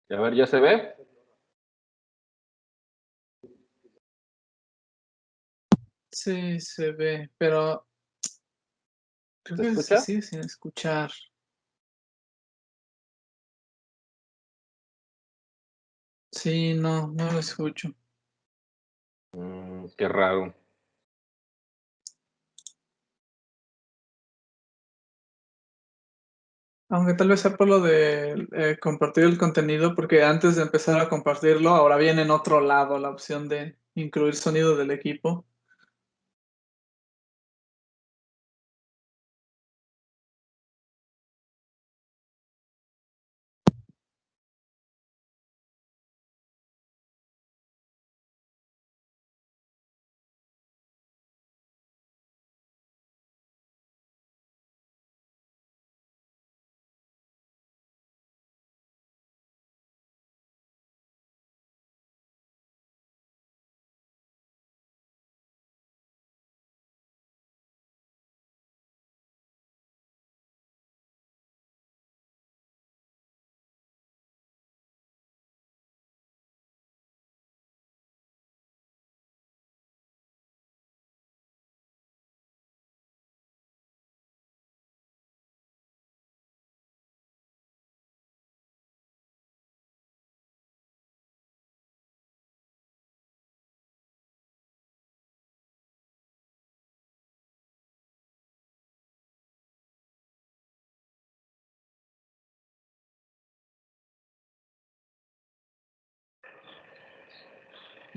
A ver, ¿ya se ve? Sí, se ve, pero creo ¿Se que se escucha? sigue sin escuchar. Sí, no lo escucho. Qué raro. Aunque tal vez sea por lo de compartir el contenido, porque antes de empezar a compartirlo, ahora viene en otro lado la opción de incluir sonido del equipo.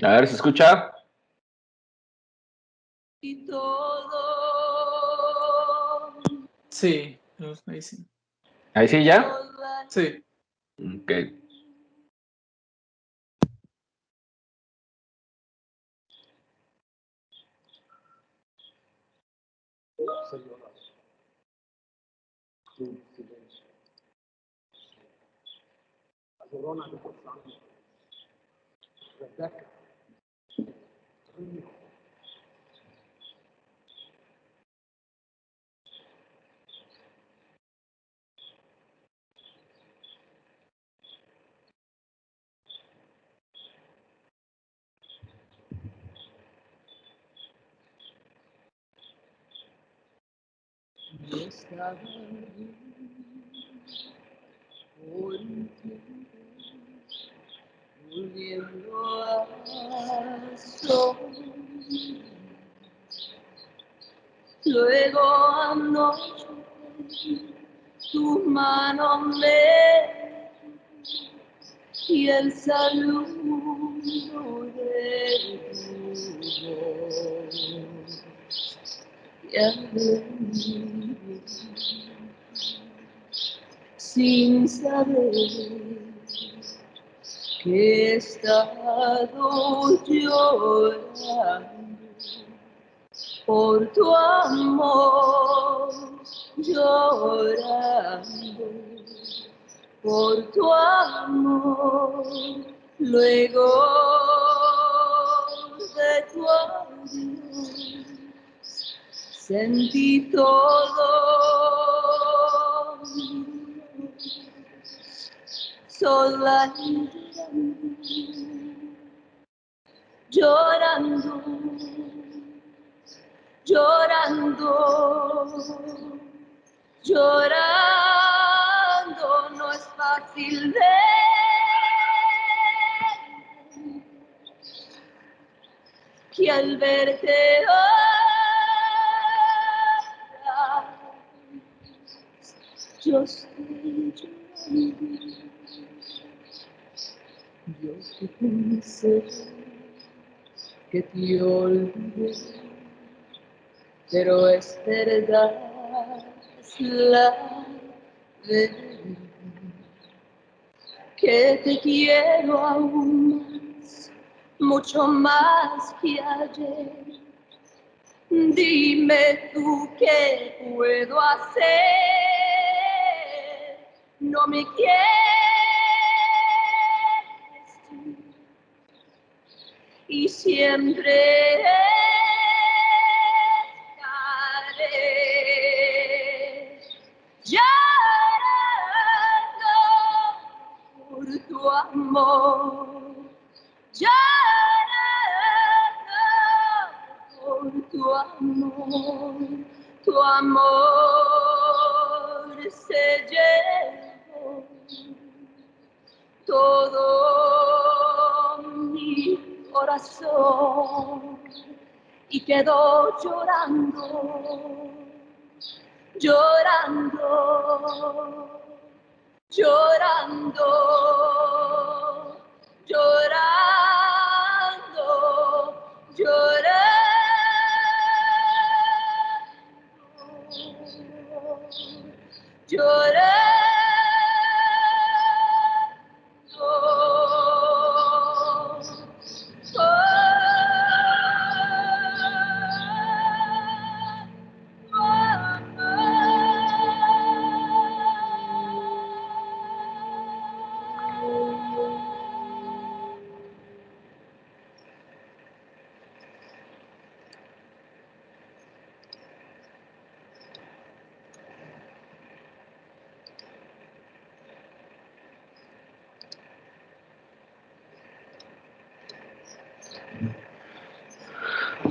A ver, ¿se escucha? Y todo. Sí, ahí sí. ¿Ahí sí ya? Sí. Ok. Y estaba por un tiempo volviendo a sol. Luego anoche tu mano me y el saludo de tu voz. Y aprendí sin saber que he estado llorando por tu amor, llorando por tu amor, luego de tu adiós sentí todo sola llorando, llorando, llorando, no es fácil ver que al verte ahora yo estoy llorando. Yo que pensé que te olvidé, pero es verdad, es la verdad, que te quiero aún más, mucho más que ayer. Dime tú qué puedo hacer, no me quieres tú y siempre estaré llorando por tu amor. Llorando por tu amor se llevó todo mi corazón y quedó llorando, llorando, llorando, llorando, llorando,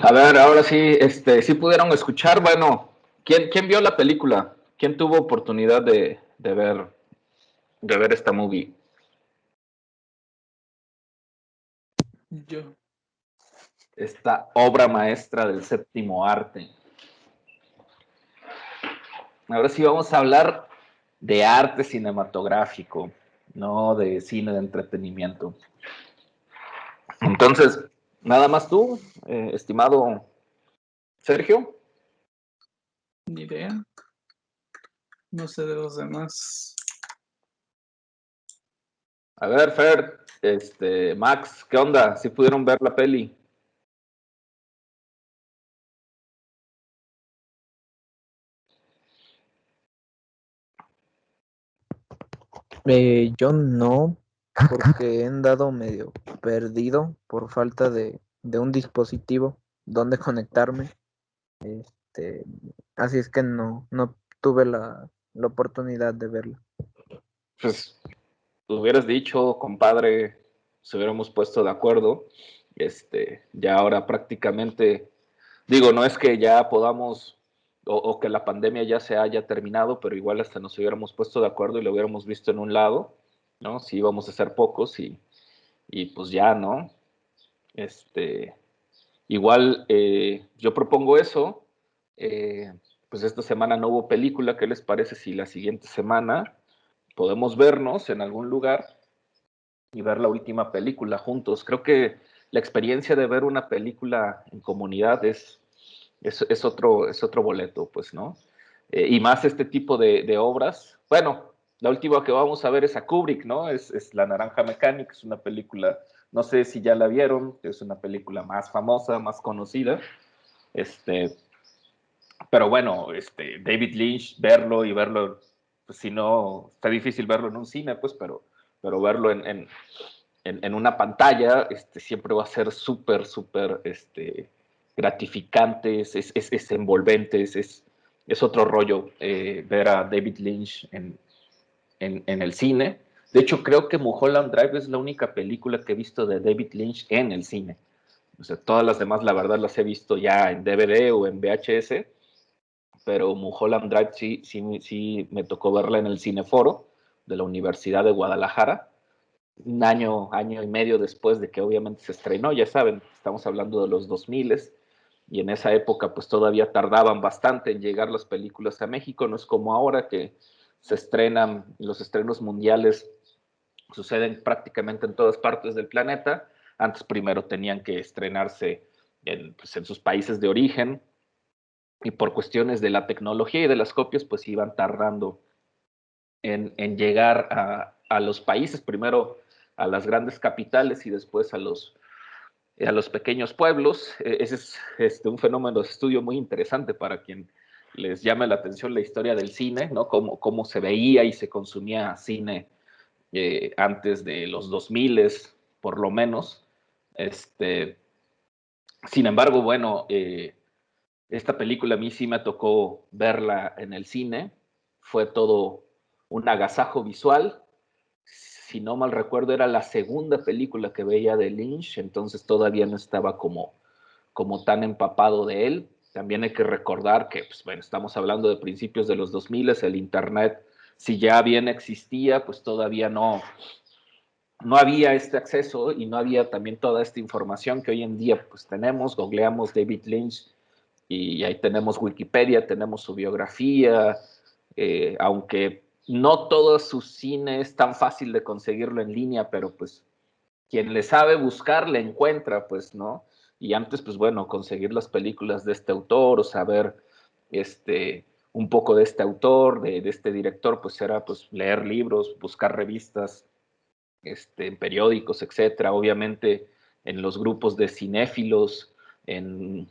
A ver, ahora sí, sí pudieron escuchar. Bueno, ¿quién vio la película? ¿Quién tuvo oportunidad de ver esta movie? Yo. Esta obra maestra del séptimo arte. Ahora sí vamos a hablar de arte cinematográfico, no de cine de entretenimiento. Entonces, nada más tú, estimado Sergio. Ni idea. No sé de los demás. A ver, Fer, Max, ¿qué onda? ¿Sí pudieron ver la peli? Yo no, porque he andado medio perdido por falta de un dispositivo donde conectarme. Este, Así es que no tuve la oportunidad de verla. Pues hubieras dicho, compadre, se hubiéramos puesto de acuerdo. Ya ahora prácticamente, digo, no es que ya podamos o que la pandemia ya se haya terminado, pero igual hasta nos hubiéramos puesto de acuerdo y lo hubiéramos visto en un lado, ¿no? Si íbamos a ser pocos y pues ya, ¿no? Igual yo propongo eso. Pues esta semana no hubo película. ¿Qué les parece si la siguiente semana podemos vernos en algún lugar y ver la última película juntos? Creo que la experiencia de ver una película en comunidad es otro boleto, pues, ¿no? Y más este tipo de obras. Bueno, la última que vamos a ver es a Kubrick, ¿no? Es La Naranja Mecánica, es una película, no sé si ya la vieron, es una película más famosa, más conocida. Pero bueno, David Lynch, verlo y verlo, pues si no, está difícil verlo en un cine, pues, pero verlo en una pantalla, siempre va a ser súper, gratificante, es envolvente, es otro rollo ver a David Lynch en el cine. De hecho, creo que Mulholland Drive es la única película que he visto de David Lynch en el cine. O sea, todas las demás, la verdad, las he visto ya en DVD o en VHS, pero Mulholland Drive sí me tocó verla en el Cineforo de la Universidad de Guadalajara, un año y medio después de que obviamente se estrenó. Ya saben, estamos hablando de los 2000 y en esa época pues todavía tardaban bastante en llegar las películas a México. No es como ahora que se estrenan, los estrenos mundiales suceden prácticamente en todas partes del planeta. Antes primero tenían que estrenarse pues, en sus países de origen, y por cuestiones de la tecnología y de las copias pues iban tardando en llegar a los países, primero a las grandes capitales y después a los pequeños pueblos. Ese es un fenómeno de estudio muy interesante para quien les llame la atención la historia del cine, ¿no? Cómo se veía y se consumía cine antes de los 2000, por lo menos. Sin embargo, bueno, esta película a mí sí me tocó verla en el cine. Fue todo un agasajo visual. si no mal recuerdo, era la segunda película que veía de Lynch, entonces todavía no estaba como tan empapado de él. También hay que recordar que, pues, bueno, estamos hablando de principios de los 2000, el internet, si ya bien existía, pues todavía no había este acceso y no había también toda esta información que hoy en día pues tenemos. Googleamos David Lynch y ahí tenemos Wikipedia, tenemos su biografía, aunque no todo su cine es tan fácil de conseguirlo en línea, pero pues quien le sabe buscar le encuentra, pues, ¿no? Y antes, pues bueno, conseguir las películas de este autor o saber un poco de este autor, de este director, pues era pues leer libros, buscar revistas, en periódicos, etcétera. Obviamente en los grupos de cinéfilos, en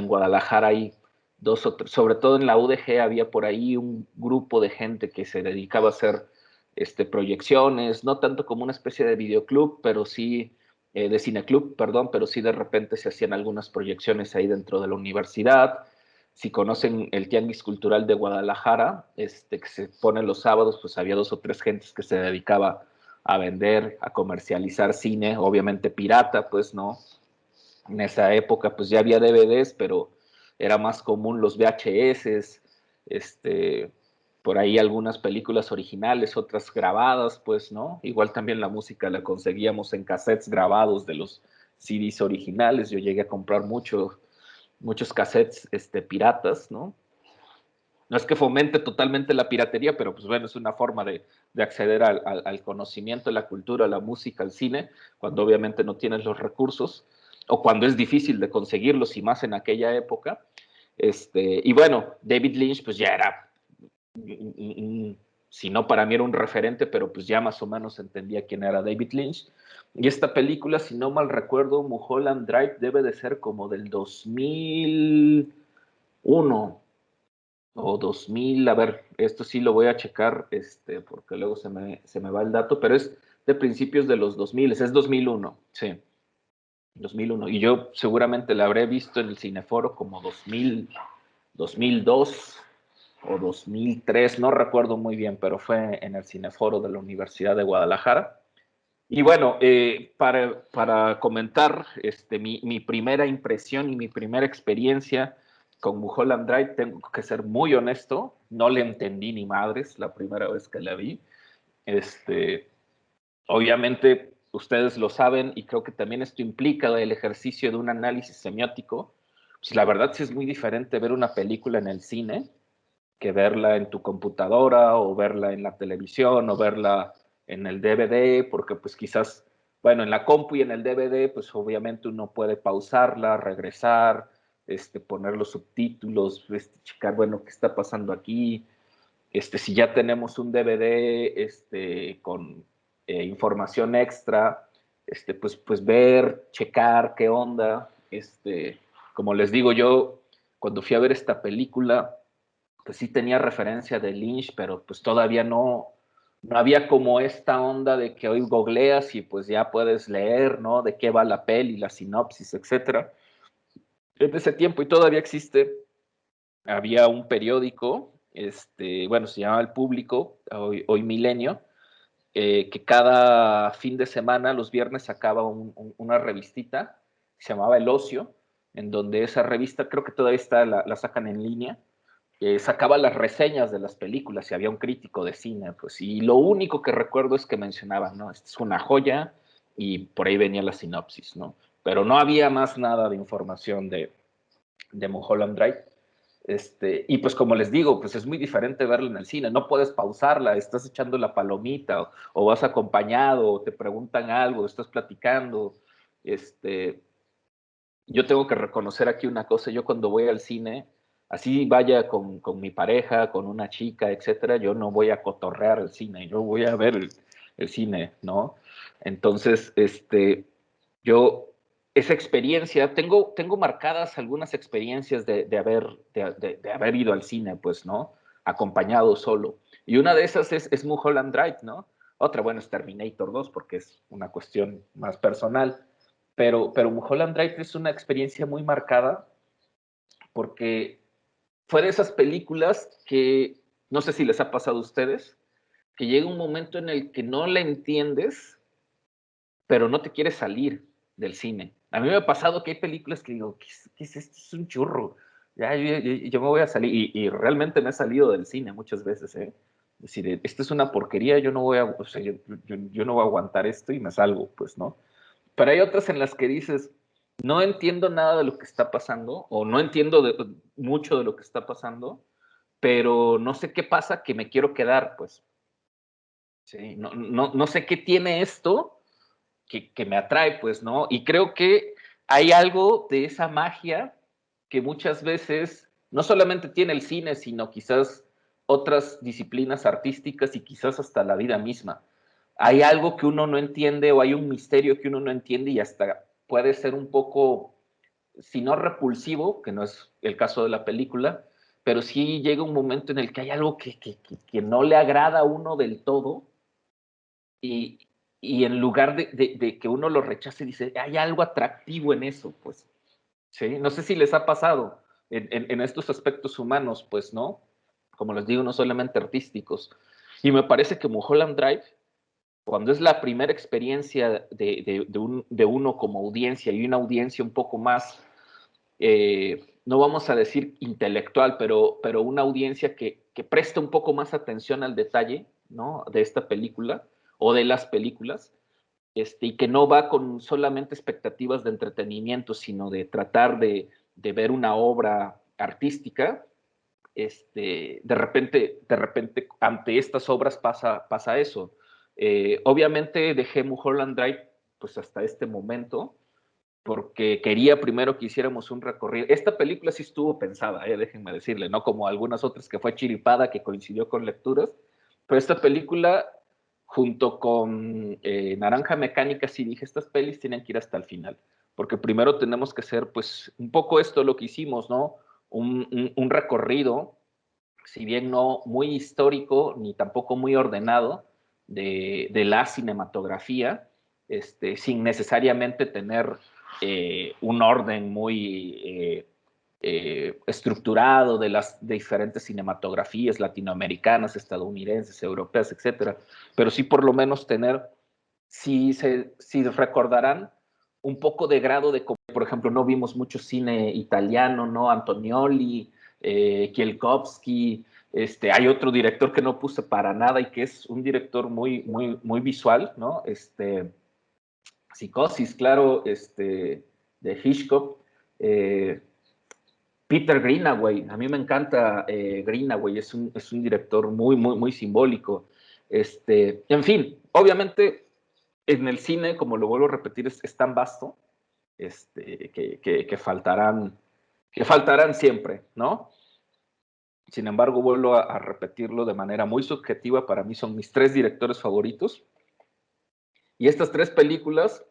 Guadalajara hay dos o tres, sobre todo en la UDG había por ahí un grupo de gente que se dedicaba a hacer proyecciones, no tanto como una especie de videoclub, pero sí, de cineclub, perdón, pero sí de repente se hacían algunas proyecciones ahí dentro de la universidad. Si conocen el Tianguis Cultural de Guadalajara, que se pone los sábados, pues había 2 o 3 gentes que se dedicaba a vender, a comercializar cine, obviamente pirata, pues, ¿no? En esa época, pues ya había DVDs, pero era más común los VHS, por ahí algunas películas originales, otras grabadas, pues, ¿no? Igual también la música la conseguíamos en cassettes grabados de los CDs originales. Yo llegué a comprar muchos cassettes piratas, ¿no? No es que fomente totalmente la piratería, pero pues bueno, es una forma de acceder al conocimiento, a la cultura, a la música, al cine, cuando obviamente no tienes los recursos o cuando es difícil de conseguirlos y más en aquella época. Y bueno, David Lynch pues ya era, si no para mí era un referente, pero pues ya más o menos entendía quién era David Lynch. Y esta película, si no mal recuerdo, Mulholland Drive debe de ser como del 2001 o 2000, a ver, esto sí lo voy a checar, porque luego se me va el dato, pero es de principios de los 2000, es 2001, sí, 2001, y yo seguramente la habré visto en el Cineforo como 2000, 2002 o 2003, no recuerdo muy bien, pero fue en el Cineforo de la Universidad de Guadalajara. Y bueno, para comentar mi primera impresión y mi primera experiencia con Mulholland Drive, tengo que ser muy honesto, no le entendí ni madres la primera vez que la vi. Obviamente, ustedes lo saben, y creo que también esto implica el ejercicio de un análisis semiótico. Pues la verdad sí es muy diferente ver una película en el cine que verla en tu computadora o verla en la televisión o verla en el DVD, porque pues quizás, bueno, en la compu y en el DVD, pues obviamente uno puede pausarla, regresar, poner los subtítulos, checar, bueno, qué está pasando aquí. Si ya tenemos un DVD con información extra, pues ver, checar qué onda. Como les digo, yo cuando fui a ver esta película, pues sí tenía referencia de Lynch, pero pues todavía no había como esta onda de que hoy googleas y pues ya puedes leer, ¿no? De qué va la peli, la sinopsis, etcétera. En ese tiempo, y todavía existe, había un periódico, bueno, se llamaba El Público, hoy Milenio, que cada fin de semana, los viernes, sacaba una revistita, que se llamaba El Ocio, en donde esa revista, creo que todavía está, la sacan en línea, sacaba las reseñas de las películas y había un crítico de cine, pues, y lo único que recuerdo es que mencionaban, ¿no? Esta es una joya, y por ahí venía la sinopsis, ¿no? Pero no había más nada de información de Mulholland Drive. Y pues como les digo, pues es muy diferente verla en el cine, no puedes pausarla, estás echando la palomita o vas acompañado, o te preguntan algo, estás platicando. Yo tengo que reconocer aquí una cosa, yo cuando voy al cine, así vaya con mi pareja, con una chica, etcétera, yo no voy a cotorrear el cine, yo voy a ver el cine, ¿no? Entonces, yo, esa experiencia, tengo marcadas algunas experiencias de haber ido al cine, pues, ¿no? Acompañado solo. Y una de esas es Mulholland Drive, ¿no? Otra, bueno, es Terminator 2, porque es una cuestión más personal. Pero Mulholland Drive es una experiencia muy marcada porque fue de esas películas que, no sé si les ha pasado a ustedes, que llega un momento en el que no la entiendes, pero no te quieres salir del cine. A mí me ha pasado que hay películas que digo, ¿qué es esto? Es un churro. Ya, yo me voy a salir. Y realmente me he salido del cine muchas veces, ¿eh? Es decir, esto es una porquería, yo no voy a, o sea, yo no voy a aguantar esto y me salgo, pues, ¿no? Pero hay otras en las que dices, no entiendo nada de lo que está pasando, o no entiendo mucho de lo que está pasando, pero no sé qué pasa que me quiero quedar, pues. Sí, no sé qué tiene esto que me atrae, pues, ¿no? Y creo que hay algo de esa magia que muchas veces no solamente tiene el cine, sino quizás otras disciplinas artísticas y quizás hasta la vida misma. Hay algo que uno no entiende o hay un misterio que uno no entiende y hasta puede ser un poco, si no repulsivo, que no es el caso de la película, pero sí llega un momento en el que hay algo que no le agrada a uno del todo y, y en lugar de que uno lo rechace, dice, hay algo atractivo en eso, pues. ¿Sí? No sé si les ha pasado en estos aspectos humanos, pues, ¿no? Como les digo, no solamente artísticos. Y me parece que Mulholland Drive, cuando es la primera experiencia de uno como audiencia y una audiencia un poco más, no vamos a decir intelectual, pero una audiencia que presta un poco más atención al detalle, ¿no? De esta película o de las películas, y que no va con solamente expectativas de entretenimiento, sino de tratar de ver una obra artística. De repente ante estas obras pasa eso. Obviamente dejé Mulholland Drive pues hasta este momento, porque quería primero que hiciéramos un recorrido. Esta película sí estuvo pensada, déjenme decirle, no como algunas otras que fue chiripada, que coincidió con lecturas, pero esta película, junto con Naranja Mecánica, sí dije, estas pelis tienen que ir hasta el final, porque primero tenemos que hacer, pues, un poco esto lo que hicimos, ¿no? Un recorrido, si bien no muy histórico, ni tampoco muy ordenado, de la cinematografía, sin necesariamente tener un orden muy estructurado de las diferentes cinematografías latinoamericanas, estadounidenses, europeas, etcétera, pero sí por lo menos tener, si recordarán, un poco de grado de, por ejemplo, no vimos mucho cine italiano, ¿no? Antonioli, Kiełkowski, hay otro director que no puse para nada y que es un director muy visual, ¿no? Psicosis, claro, de Hitchcock. Peter Greenaway, a mí me encanta Greenaway, es un director muy simbólico. En fin, obviamente en el cine, como lo vuelvo a repetir, es tan vasto que faltarán siempre, ¿no? Sin embargo, vuelvo a repetirlo de manera muy subjetiva, para mí son mis 3 directores favoritos. Y estas 3 películas,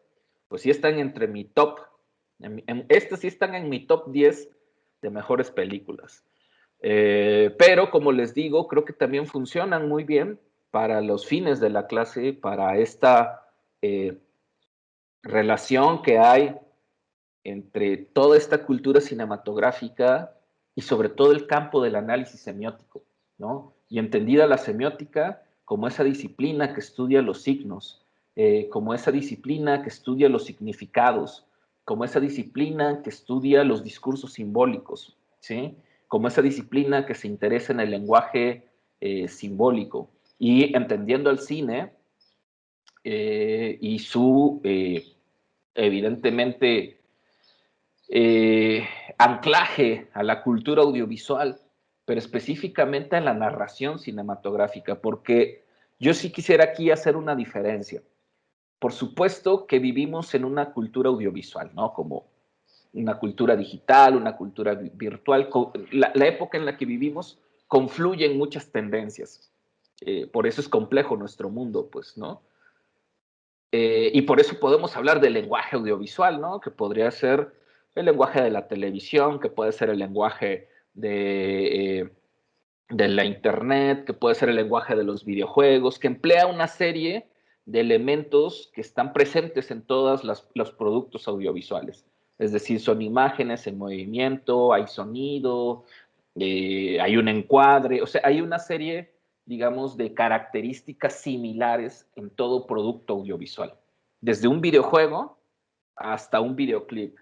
pues sí están entre mi top. Estas sí están en mi top 10 de mejores películas. Pero, como les digo, creo que también funcionan muy bien para los fines de la clase, para esta relación que hay entre toda esta cultura cinematográfica y sobre todo el campo del análisis semiótico, ¿no? Y entendida la semiótica como esa disciplina que estudia los signos, como esa disciplina que estudia los significados, como esa disciplina que estudia los discursos simbólicos, ¿sí? Como esa disciplina que se interesa en el lenguaje simbólico. Y entendiendo el cine y su, evidentemente, anclaje a la cultura audiovisual, pero específicamente a la narración cinematográfica, porque yo sí quisiera aquí hacer una diferencia. Por supuesto que vivimos en una cultura audiovisual, ¿no? Como una cultura digital, una cultura virtual. La época en la que vivimos confluyen muchas tendencias. Por eso es complejo nuestro mundo, pues, ¿no? Y por eso podemos hablar del lenguaje audiovisual, ¿no? Que podría ser el lenguaje de la televisión, que puede ser el lenguaje de la internet, que puede ser el lenguaje de los videojuegos, que emplea una serie de elementos que están presentes en todos los productos audiovisuales. Es decir, son imágenes en movimiento, hay sonido, hay un encuadre, o sea, hay una serie digamos, de características similares en todo producto audiovisual. Desde un videojuego hasta un videoclip,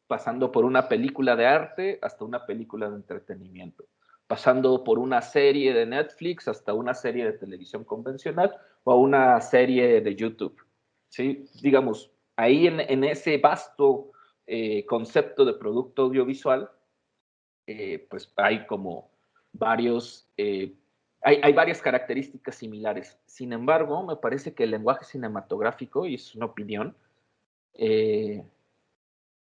pasando por una película de arte hasta una película de entretenimiento, pasando por una serie de Netflix hasta una serie de televisión convencional o una serie de YouTube. ¿Sí? Digamos, ahí en ese vasto concepto de producto audiovisual, pues hay como varios, hay varias características similares. Sin embargo, me parece que el lenguaje cinematográfico, y es una opinión,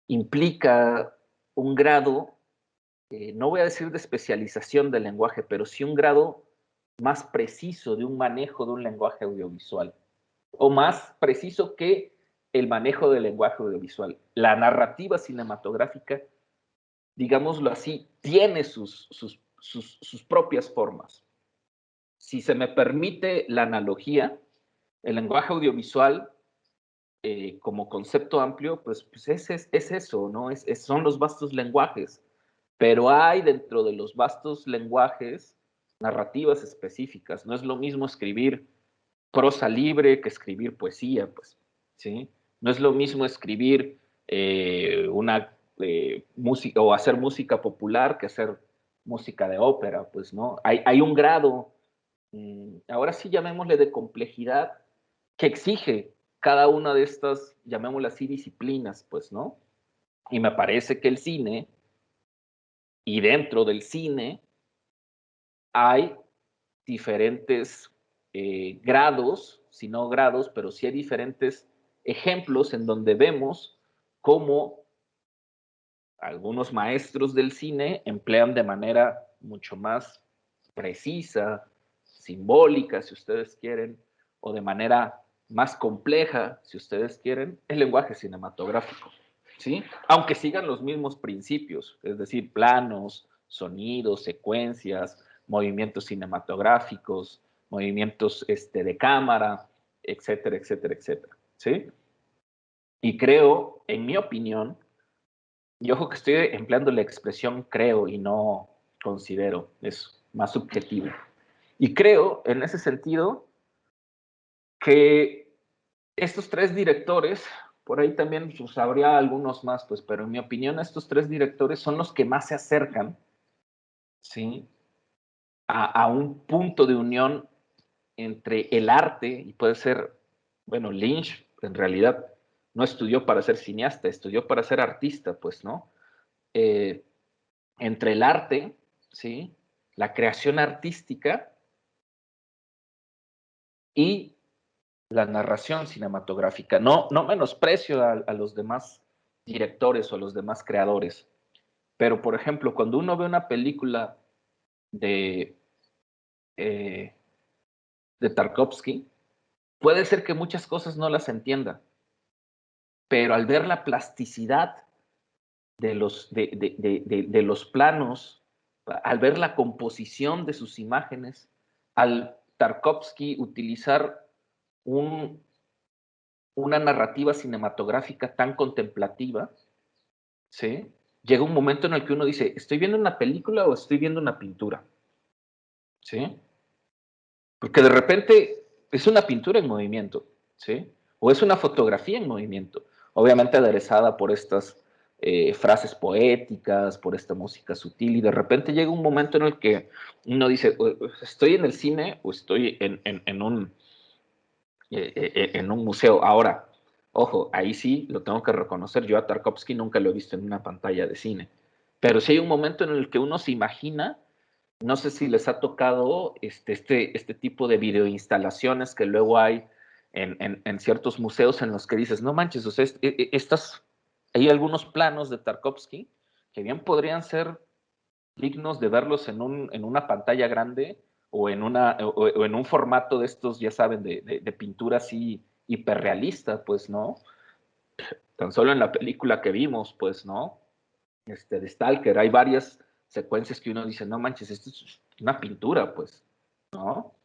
implica un grado, no voy a decir de especialización del lenguaje, pero sí un grado más preciso de un manejo de un lenguaje audiovisual, o más preciso que el manejo del lenguaje audiovisual. La narrativa cinematográfica, digámoslo así, tiene sus propias formas. Si se me permite la analogía, el lenguaje audiovisual como concepto amplio, pues es eso, ¿no? Son los vastos lenguajes, pero hay dentro de los vastos lenguajes narrativas específicas. No es lo mismo escribir prosa libre que escribir poesía, pues, ¿sí? No es lo mismo escribir una música o hacer música popular que hacer música de ópera, pues, ¿no? Hay un grado, ahora sí llamémosle de complejidad, que exige cada una de estas, llamémosle así, disciplinas, pues, ¿no? Y me parece que el cine, y dentro del cine, hay diferentes grados, si no grados, pero sí hay diferentes ejemplos en donde vemos cómo algunos maestros del cine emplean de manera mucho más precisa, simbólica, si ustedes quieren, o de manera más compleja, si ustedes quieren, el lenguaje cinematográfico, ¿sí? Aunque sigan los mismos principios, es decir, planos, sonidos, secuencias, movimientos cinematográficos, movimientos de cámara, etcétera, etcétera, etcétera, ¿sí? Y creo, en mi opinión, y ojo que estoy empleando la expresión creo y no considero, es más subjetivo. Y creo, en ese sentido, que estos tres directores, por ahí también pues, habría algunos más, pues, pero en mi opinión estos tres directores son los que más se acercan, ¿sí? A un punto de unión entre el arte, y puede ser, bueno, Lynch en realidad no estudió para ser cineasta, estudió para ser artista, pues, ¿no? Entre el arte, ¿sí? La creación artística y la narración cinematográfica. No menosprecio a los demás directores o a los demás creadores, pero por ejemplo, cuando uno ve una película de, eh, de Tarkovsky, puede ser que muchas cosas no las entienda, pero al ver la plasticidad de los planos, al ver la composición de sus imágenes, al Tarkovsky utilizar una narrativa cinematográfica tan contemplativa, ¿sí? Llega un momento en el que uno dice, ¿estoy viendo una película o estoy viendo una pintura? ¿Sí? Porque de repente es una pintura en movimiento, ¿sí? O es una fotografía en movimiento, obviamente aderezada por estas frases poéticas, por esta música sutil, y de repente llega un momento en el que uno dice, ¿estoy en el cine o estoy en un museo? Ahora, ojo, ahí sí lo tengo que reconocer, yo a Tarkovsky nunca lo he visto en una pantalla de cine, pero sí hay un momento en el que uno se imagina. No sé si les ha tocado este tipo de videoinstalaciones que luego hay en ciertos museos en los que dices, no manches, o sea, hay algunos planos de Tarkovsky que bien podrían ser dignos de verlos en una pantalla grande o o en un formato de estos, ya saben, de pintura así hiperrealista, pues, ¿no? Tan solo en la película que vimos, pues, ¿no? De Stalker, hay varias secuencias que uno dice, no manches, esto es una pintura, pues, ¿no?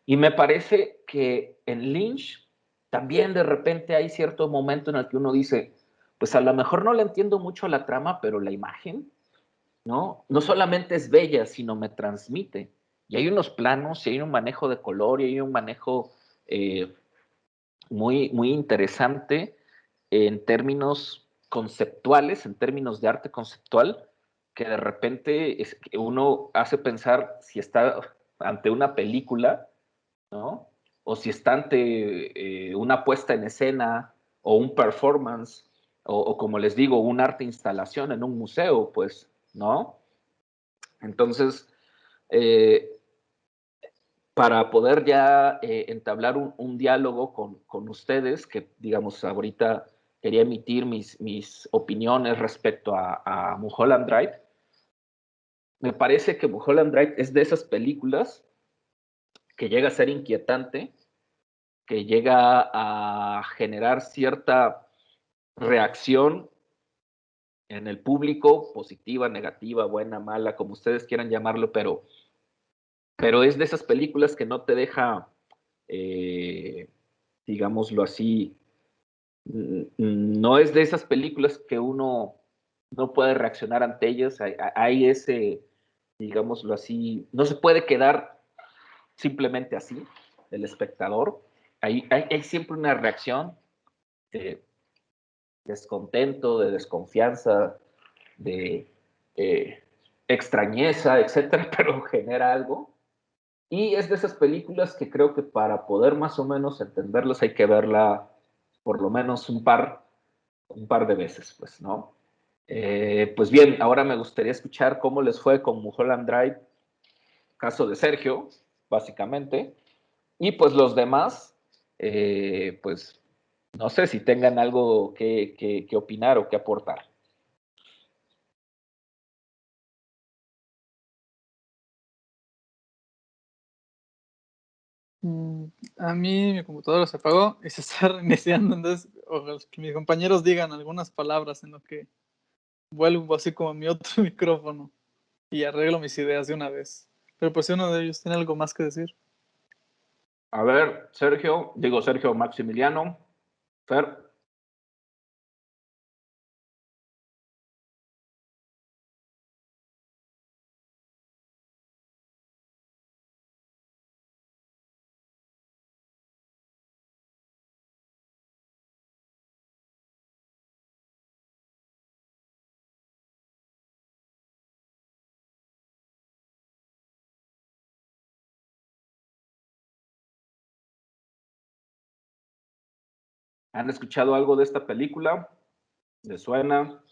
Y me parece que en Lynch también de repente hay cierto momento en el que uno dice, pues a lo mejor no le entiendo mucho la trama, pero la imagen, ¿no? No solamente es bella, sino me transmite. Y hay unos planos, y hay un manejo de color, y hay un manejo muy, muy interesante en términos conceptuales, en términos de arte conceptual, que de repente uno hace pensar si está ante una película, ¿no? O si está ante una puesta en escena o un performance, o como les digo, un arte instalación en un museo, pues, ¿no? Entonces, eh, para poder ya entablar un diálogo con ustedes, que digamos ahorita quería emitir mis opiniones respecto a Mulholland Drive, me parece que Mulholland Drive es de esas películas que llega a ser inquietante, que llega a generar cierta reacción en el público, positiva, negativa, buena, mala, como ustedes quieran llamarlo, pero es de esas películas que no te deja, eh, digámoslo así, no es de esas películas que uno no puede reaccionar ante ellas, hay ese, digámoslo así, no se puede quedar simplemente así, el espectador, hay siempre una reacción de descontento, de desconfianza, de extrañeza, etcétera, pero genera algo. Y es de esas películas que creo que para poder más o menos entenderlas hay que verla por lo menos un par de veces, pues, ¿no? Pues bien, ahora me gustaría escuchar cómo les fue con Mulholland Drive, caso de Sergio, básicamente, y pues los demás, pues no sé si tengan algo que opinar o que aportar. A mí mi computadora se apagó y se está reiniciando, entonces ojalá que mis compañeros digan algunas palabras en lo que vuelvo así como a mi otro micrófono y arreglo mis ideas de una vez. Pero pues si uno de ellos tiene algo más que decir. A ver, Sergio Maximiliano, Fer. ¿Han escuchado algo de esta película? ¿Les suena?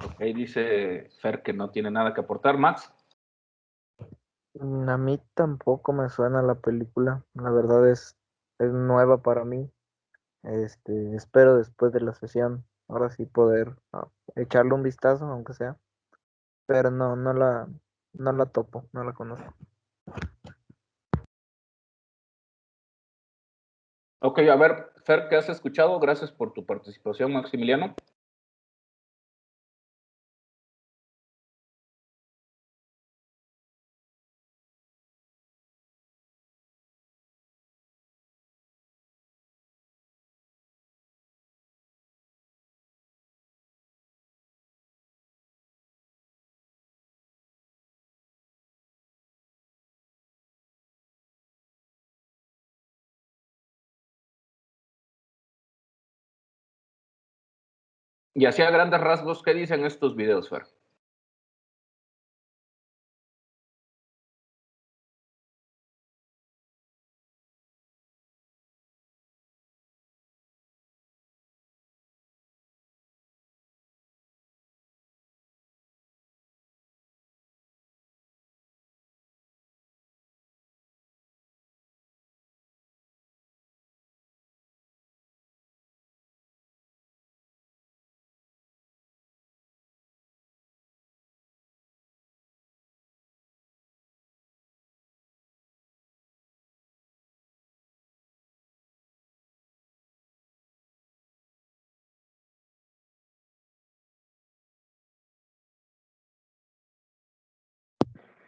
Ok, dice Fer que no tiene nada que aportar. Max. A mí tampoco me suena la película, la verdad es nueva para mí. Espero después de la sesión, ahora sí poder echarle un vistazo, aunque sea, pero no la topo, no la conozco. Ok, a ver, Fer, ¿qué has escuchado? Gracias por tu participación, Maximiliano. Y así a grandes rasgos, ¿qué dicen estos videos, Fer?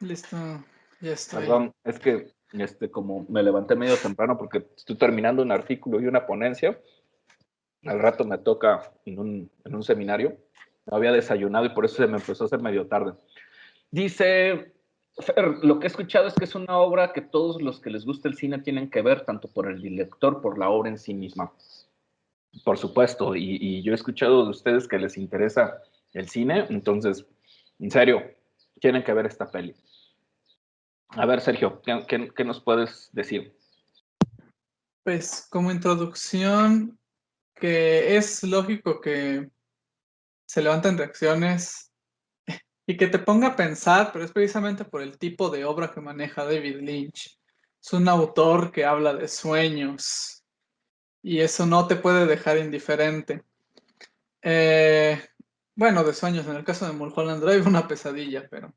Listo, ya estoy. Perdón, es que como me levanté medio temprano porque estoy terminando un artículo y una ponencia, Al rato me toca en un seminario. No había desayunado y por eso se me empezó a hacer medio tarde. Dice, Fer, lo que he escuchado es que es una obra que todos los que les gusta el cine tienen que ver, tanto por el director, por la obra en sí misma. Por supuesto, y yo he escuchado de ustedes que les interesa el cine, entonces, en serio, tienen que ver esta peli. A ver, Sergio, ¿qué nos puedes decir? Pues como introducción, que es lógico que se levanten reacciones y que te ponga a pensar, pero es precisamente por el tipo de obra que maneja David Lynch. Es un autor que habla de sueños y eso no te puede dejar indiferente. Eh, bueno, de sueños, en el caso de Mulholland Drive, una pesadilla, pero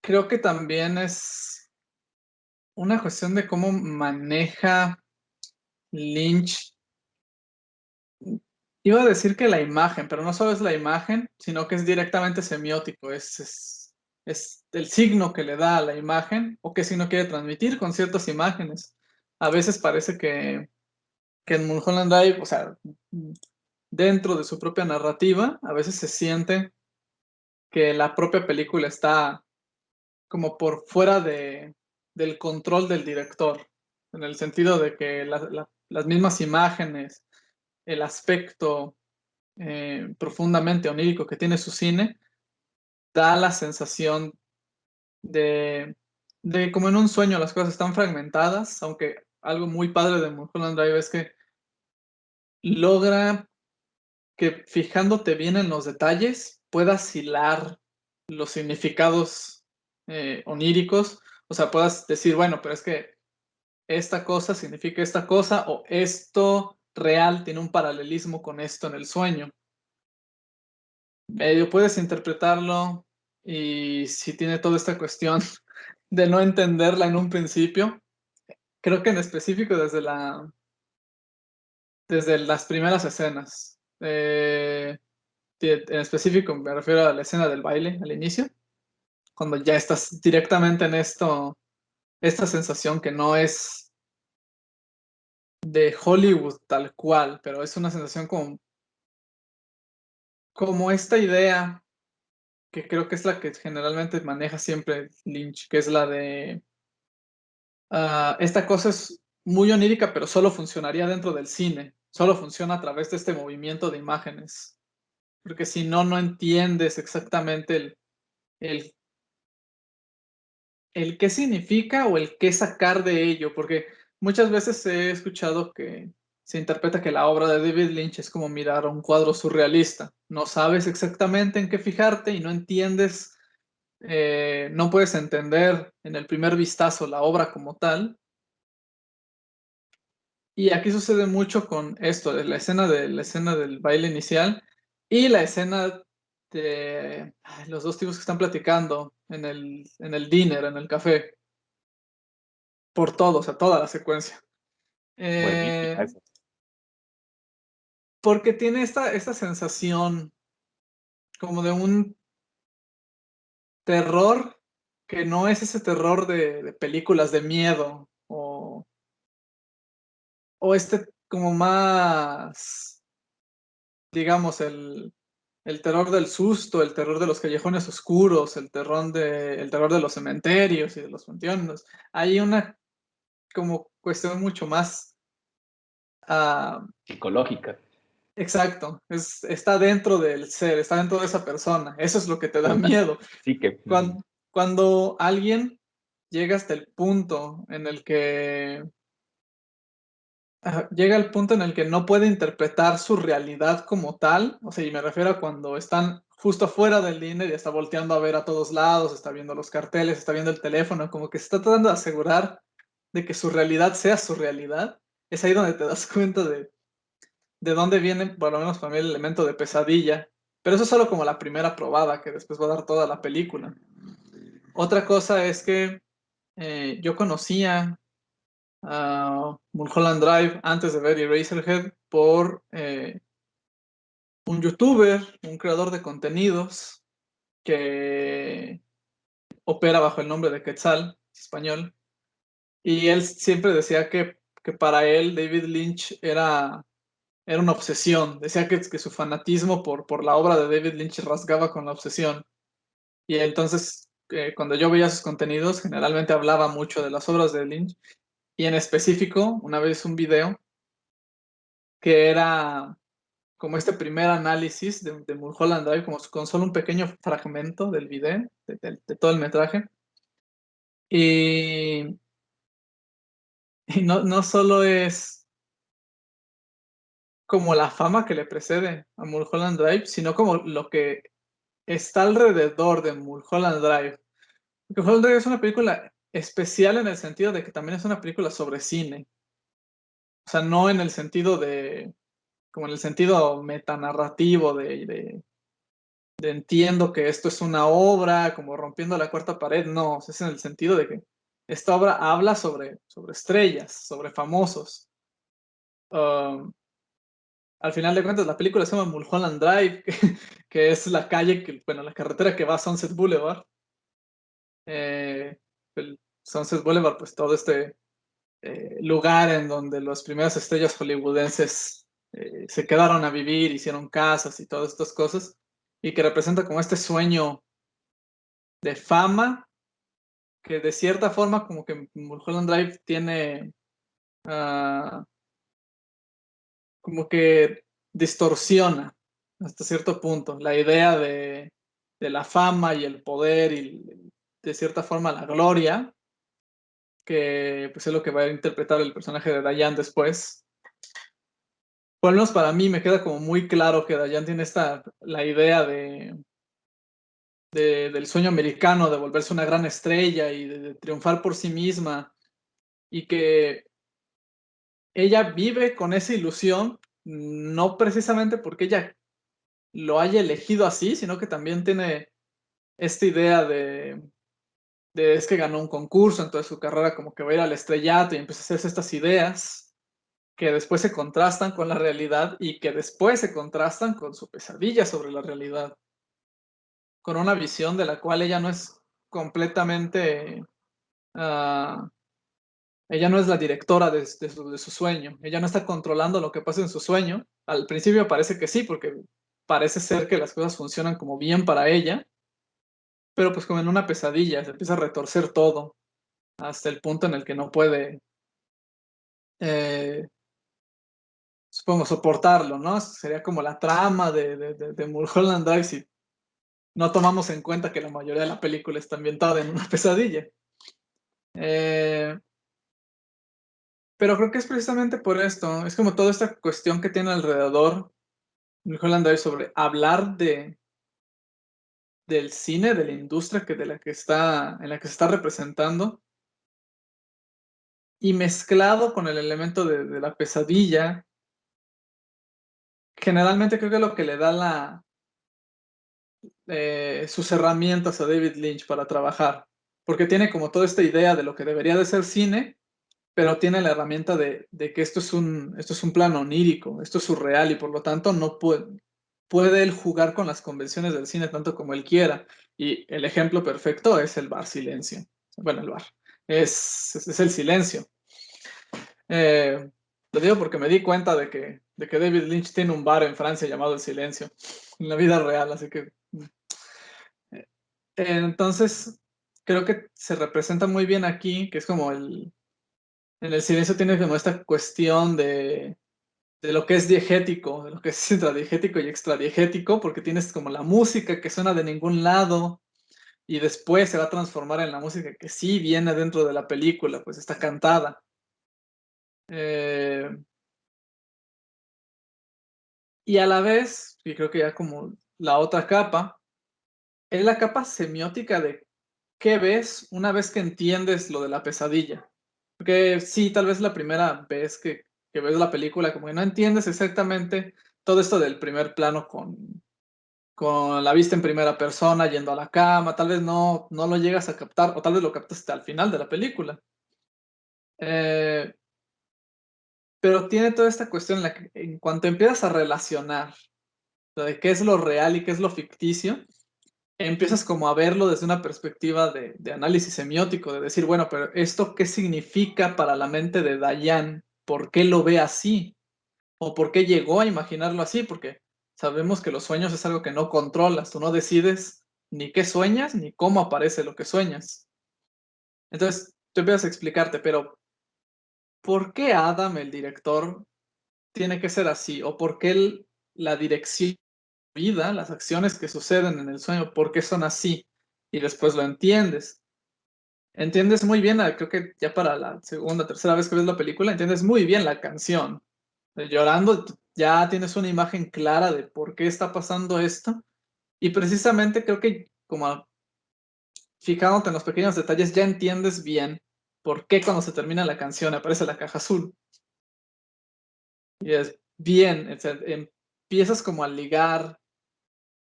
creo que también es una cuestión de cómo maneja Lynch. Iba a decir que la imagen, pero no solo es la imagen, sino que es directamente semiótico, es el signo que le da a la imagen o qué signo quiere transmitir con ciertas imágenes. A veces parece que en Mulholland Drive, o sea, dentro de su propia narrativa, a veces se siente que la propia película está como por fuera del control del director, en el sentido de que las mismas imágenes, el aspecto profundamente onírico que tiene su cine, da la sensación de, de como en un sueño las cosas están fragmentadas, aunque algo muy padre de Mulholland Drive es que logra que fijándote bien en los detalles puedas hilar los significados oníricos, o sea, puedas decir, bueno, pero es que esta cosa significa esta cosa o esto real tiene un paralelismo con esto en el sueño. Medio puedes interpretarlo y si tiene toda esta cuestión de no entenderla en un principio, creo que en específico desde las primeras escenas. En específico me refiero a la escena del baile al inicio, cuando ya estás directamente en esta sensación que no es de Hollywood tal cual, pero es una sensación como esta idea que creo que es la que generalmente maneja siempre Lynch, que es la de esta cosa es muy onírica, pero solo funcionaría dentro del cine, solo funciona a través de este movimiento de imágenes, porque si no, no entiendes exactamente el el qué significa o el qué sacar de ello, porque muchas veces he escuchado que se interpreta que la obra de David Lynch es como mirar un cuadro surrealista. No sabes exactamente en qué fijarte y no entiendes, no puedes entender en el primer vistazo la obra como tal. Y aquí sucede mucho con esto, de la escena del baile inicial y la escena de los dos tipos que están platicando en el dinner, en el café. Por todo, o sea, toda la secuencia. Buenísima Eh, esa. porque tiene esta sensación como de un terror que no es ese terror de películas de miedo o este como más, digamos, el terror del susto, el terror de los callejones oscuros, el terror de los cementerios y de los panteones. Hay una como cuestión mucho más Psicológica. exacto, está dentro del ser, está dentro de esa persona. Eso es lo que te da miedo. Sí que... Cuando alguien llega hasta el punto en el que llega al punto en el que no puede interpretar su realidad como tal, o sea, y me refiero a cuando están justo fuera del dinner y está volteando a ver a todos lados, está viendo los carteles, está viendo el teléfono, como que se está tratando de asegurar de que su realidad sea su realidad. Es ahí donde te das cuenta de dónde viene, por lo menos para mí, el elemento de pesadilla. Pero eso es solo como la primera probada que después va a dar toda la película. Otra cosa es que yo conocía a Mulholland Drive antes de ver Eraserhead por un youtuber, un creador de contenidos que opera bajo el nombre de Quetzal, español. Y él siempre decía que para él David Lynch era era una obsesión. Decía que su fanatismo por la obra de David Lynch rasgaba con la obsesión. Y entonces, cuando yo veía sus contenidos, generalmente hablaba mucho de las obras de Lynch. Y en específico, una vez un video que era como este primer análisis de Mulholland Drive, como con solo un pequeño fragmento del video, de todo el metraje. Y no solo es como la fama que le precede a Mulholland Drive, sino como lo que está alrededor de Mulholland Drive. Mulholland Drive es una película especial en el sentido de que también es una película sobre cine. O sea, no en el sentido como en el sentido metanarrativo de entiendo que esto es una obra, como rompiendo la cuarta pared, no, es en el sentido de que esta obra habla sobre estrellas, sobre famosos. Al final de cuentas, la película se llama Mulholland Drive, que es la calle, la carretera que va a Sunset Boulevard. El Sunset Boulevard, pues todo este lugar en donde las primeras estrellas hollywoodenses se quedaron a vivir, hicieron casas y todas estas cosas, y que representa como este sueño de fama, que de cierta forma como que Mulholland Drive tiene como que distorsiona hasta cierto punto la idea de la fama y el poder y de cierta forma la gloria, que pues es lo que va a interpretar el personaje de Diane después. Por lo menos para mí me queda como muy claro que Diane tiene la idea del sueño americano, de volverse una gran estrella y de triunfar por sí misma, y que ella vive con esa ilusión, no precisamente porque ella lo haya elegido así, sino que también tiene esta idea es que ganó un concurso, entonces su carrera como que va a ir al estrellato y empieza a hacerse estas ideas que después se contrastan con la realidad y que después se contrastan con su pesadilla sobre la realidad, con una visión de la cual ella no es completamente, ella no es la directora de su sueño, ella no está controlando lo que pasa en su sueño. Al principio parece que sí, porque parece ser que las cosas funcionan como bien para ella, pero pues como en una pesadilla, se empieza a retorcer todo hasta el punto en el que no puede, supongo, soportarlo, ¿no? Sería como la trama de Mulholland Drive si no tomamos en cuenta que la mayoría de la película está ambientada en una pesadilla. Pero creo que es precisamente por esto, es como toda esta cuestión que tiene alrededor Mulholland Drive sobre hablar del cine, de la industria en la que se está representando, y mezclado con el elemento de la pesadilla. Generalmente creo que es lo que le da sus herramientas a David Lynch para trabajar, porque tiene como toda esta idea de lo que debería de ser cine, pero tiene la herramienta de que esto es un plano onírico, esto es surreal, y por lo tanto no puede él jugar con las convenciones del cine tanto como él quiera. Y el ejemplo perfecto es el bar Silencio. Bueno, el bar. Es el silencio. Lo digo porque me di cuenta de que David Lynch tiene un bar en Francia llamado El Silencio, en la vida real, así que... entonces, creo que se representa muy bien aquí, que es como en El Silencio tiene como esta cuestión de lo que es diegético, de lo que es intradiegético y extradiegético, porque tienes como la música que suena de ningún lado y después se va a transformar en la música que sí viene dentro de la película, pues está cantada. Y a la vez, y creo que ya como la otra capa, es la capa semiótica de qué ves una vez que entiendes lo de la pesadilla. Porque sí, tal vez la primera vez que ves la película, como que no entiendes exactamente todo esto del primer plano con la vista en primera persona, yendo a la cama, tal vez no lo llegas a captar, o tal vez lo captas hasta al final de la película. Pero tiene toda esta cuestión en la que en cuanto empiezas a relacionar de qué es lo real y qué es lo ficticio, empiezas como a verlo desde una perspectiva de análisis semiótico, de decir, bueno, pero ¿esto qué significa para la mente de Diane? ¿Por qué lo ve así? o por qué llegó a imaginarlo así, porque sabemos que los sueños es algo que no controlas, tú no decides ni qué sueñas ni cómo aparece lo que sueñas. Entonces, tú empiezas a explicarte, pero ¿por qué Adam, el director, tiene que ser así? ¿O por qué la dirección de vida, las acciones que suceden en el sueño, por qué son así? Y después lo entiendes. Entiendes muy bien, creo que ya para la segunda, tercera vez que ves la película, entiendes muy bien la canción. Llorando, ya tienes una imagen clara de por qué está pasando esto. Y precisamente creo que como fijándote en los pequeños detalles, ya entiendes bien por qué cuando se termina la canción aparece la caja azul. Y es bien, o sea, empiezas como a ligar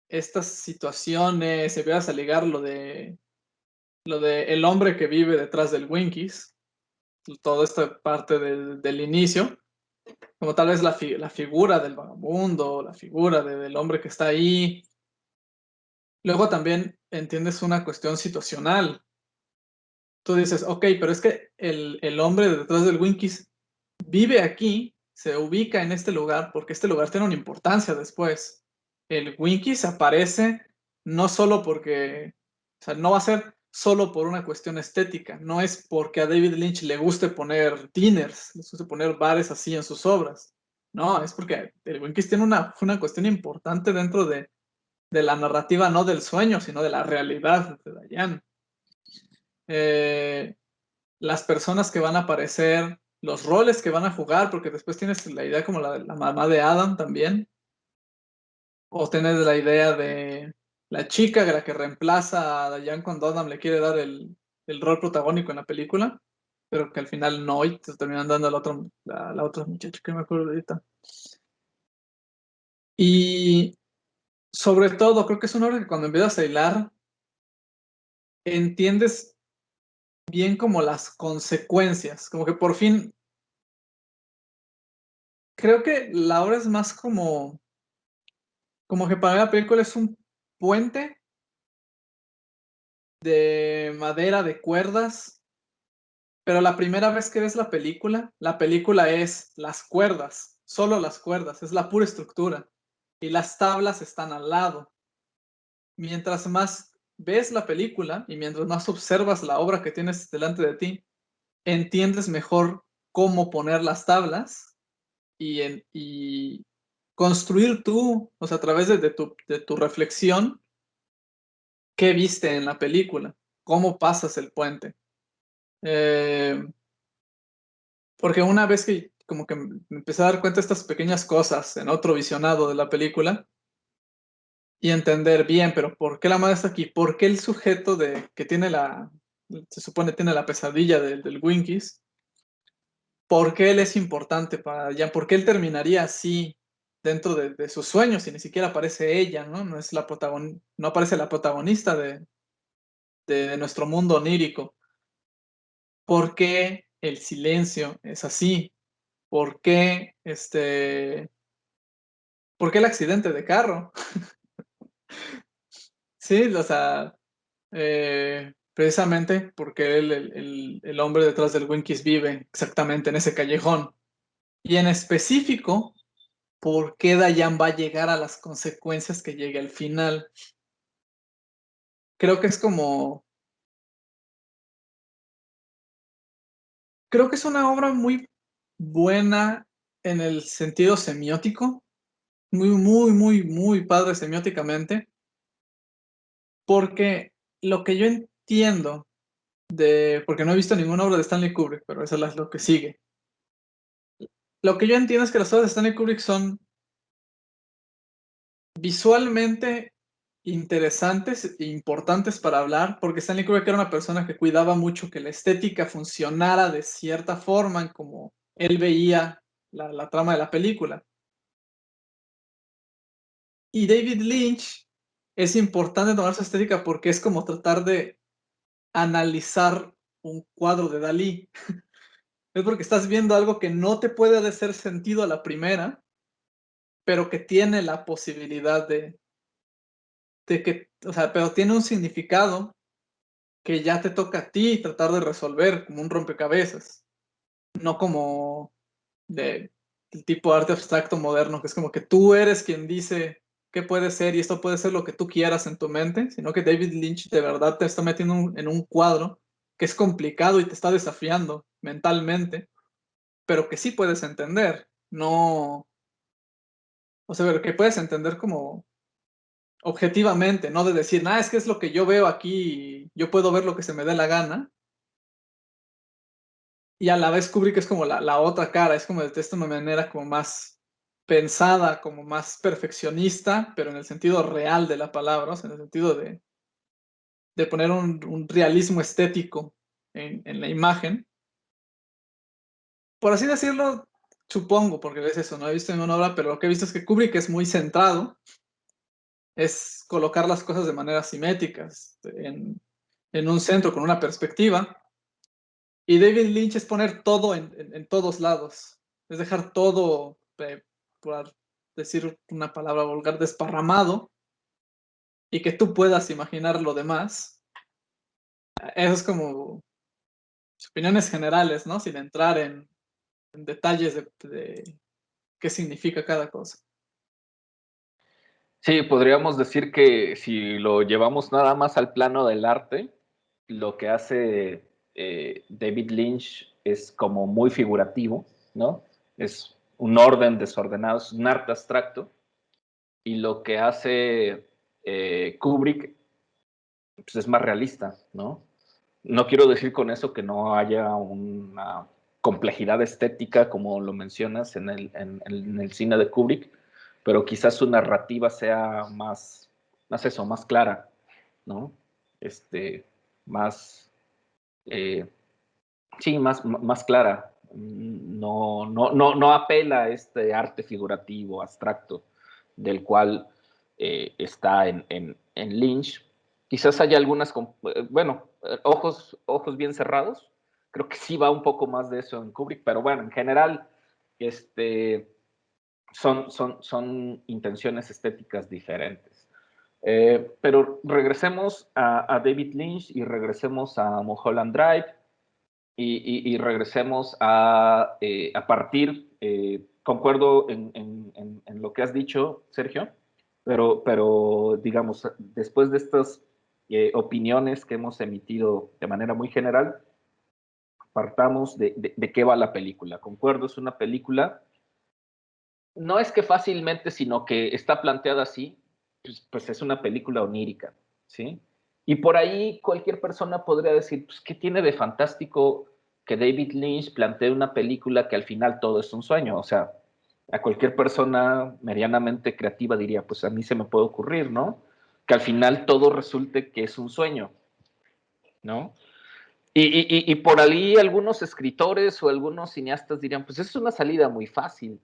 estas situaciones, empiezas a ligar lo de el hombre que vive detrás del Winkies, toda esta parte del inicio, como tal vez la figura del vagabundo, la figura del hombre que está ahí. Luego también entiendes una cuestión situacional. Tú dices, ok, pero es que el hombre detrás del Winkies vive aquí, se ubica en este lugar, porque este lugar tiene una importancia después. El Winkies aparece no solo porque, o sea, no va a ser solo por una cuestión estética, no es porque a David Lynch le guste poner dinners, le guste poner bares así en sus obras. No, es porque el Winkies tiene una cuestión importante dentro de la narrativa, no del sueño, sino de la realidad de Diane. Las personas que van a aparecer, los roles que van a jugar, porque después tienes la idea como la de la mamá de Adam también, o tienes la idea de la chica, la que reemplaza a Diane cuando Adam le quiere dar el rol protagónico en la película, pero que al final no, y te terminan dando a la otra muchacha que me acuerdo ahorita. Y sobre todo, creo que es una obra que cuando empiezas a hilar, entiendes bien como las consecuencias, como que por fin, creo que la obra es más como que para mí la película es un puente de madera, de cuerdas, pero la primera vez que ves la película es las cuerdas, solo las cuerdas, es la pura estructura, y las tablas están al lado. Mientras más ves la película y mientras más observas la obra que tienes delante de ti, entiendes mejor cómo poner las tablas y construir tú, o sea, a través de tu reflexión, qué viste en la película, cómo pasas el puente. Porque una vez que como que me empecé a dar cuenta de estas pequeñas cosas en otro visionado de la película y entender bien, pero ¿por qué la madre está aquí? ¿Por qué el sujeto que tiene se supone tiene la pesadilla del Winkies? ¿Por qué él es importante para Jan? ¿Por qué él terminaría así dentro de sus sueños y ni siquiera aparece ella, ¿no? No es no aparece la protagonista de nuestro mundo onírico. ¿Por qué el silencio es así? ¿Por qué ¿por qué el accidente de carro? Sí, o sea, precisamente porque el hombre detrás del Winkies vive exactamente en ese callejón. Y en específico, ¿por qué Dayan va a llegar a las consecuencias que llegue al final? Creo que es como... Creo que es una obra muy buena en el sentido semiótico, muy, muy, muy, muy padre semióticamente, porque lo que yo entiendo porque no he visto ninguna obra de Stanley Kubrick, pero eso es lo que sigue. Lo que yo entiendo es que las obras de Stanley Kubrick son visualmente interesantes e importantes para hablar, porque Stanley Kubrick era una persona que cuidaba mucho que la estética funcionara de cierta forma en como él veía la trama de la película. Y David Lynch es importante tomar su estética porque es como tratar de analizar un cuadro de Dalí. Es porque estás viendo algo que no te puede hacer sentido a la primera, pero que tiene la posibilidad de que, o sea, pero tiene un significado que ya te toca a ti tratar de resolver como un rompecabezas, no como de el tipo de arte abstracto moderno, que es como que tú eres quien dice qué puede ser y esto puede ser lo que tú quieras en tu mente, sino que David Lynch de verdad te está metiendo en un cuadro que es complicado y te está desafiando mentalmente, pero que sí puedes entender, no, o sea, que puedes entender como objetivamente, no de decir, es que es lo que yo veo aquí y yo puedo ver lo que se me dé la gana. Y a la vez Kubrick es como la otra cara, es como de esta manera como más pensada, como más perfeccionista, pero en el sentido real de la palabra, o sea, en el sentido de poner un realismo estético en la imagen. Por así decirlo, supongo, porque es eso, no he visto ninguna obra, pero lo que he visto es que Kubrick es muy centrado, es colocar las cosas de manera simétricas, en un centro con una perspectiva, y David Lynch es poner todo en todos lados, es dejar todo, por decir una palabra vulgar, desparramado, y que tú puedas imaginar lo demás. Eso es como opiniones generales, ¿no? Sin entrar en detalles de qué significa cada cosa. Sí, podríamos decir que si lo llevamos nada más al plano del arte, lo que hace David Lynch es como muy figurativo, ¿no? Es un orden desordenado, es un arte abstracto. Y lo que hace Kubrick pues es más realista, ¿no? No quiero decir con eso que no haya una complejidad estética, como lo mencionas en el cine de Kubrick, pero quizás su narrativa sea más clara, ¿no? Más, eh, sí, más clara. No apela a este arte figurativo, abstracto, del cual está en Lynch. Quizás haya algunas, bueno, ojos bien cerrados. Creo que sí va un poco más de eso en Kubrick, pero bueno, en general, son intenciones estéticas diferentes. Pero regresemos a David Lynch y regresemos a Mulholland Drive y regresemos a partir, concuerdo en lo que has dicho, Sergio, pero digamos, después de estas opiniones que hemos emitido de manera muy general, partamos de qué va la película. Concuerdo, es una película, no es que fácilmente, sino que está planteada así, pues es una película onírica, ¿sí? Y por ahí cualquier persona podría decir, pues, ¿qué tiene de fantástico que David Lynch plantee una película que al final todo es un sueño? O sea, a cualquier persona medianamente creativa diría, pues a mí se me puede ocurrir, ¿no? Que al final todo resulte que es un sueño, ¿no? Y por ahí algunos escritores o algunos cineastas dirían, pues es una salida muy fácil.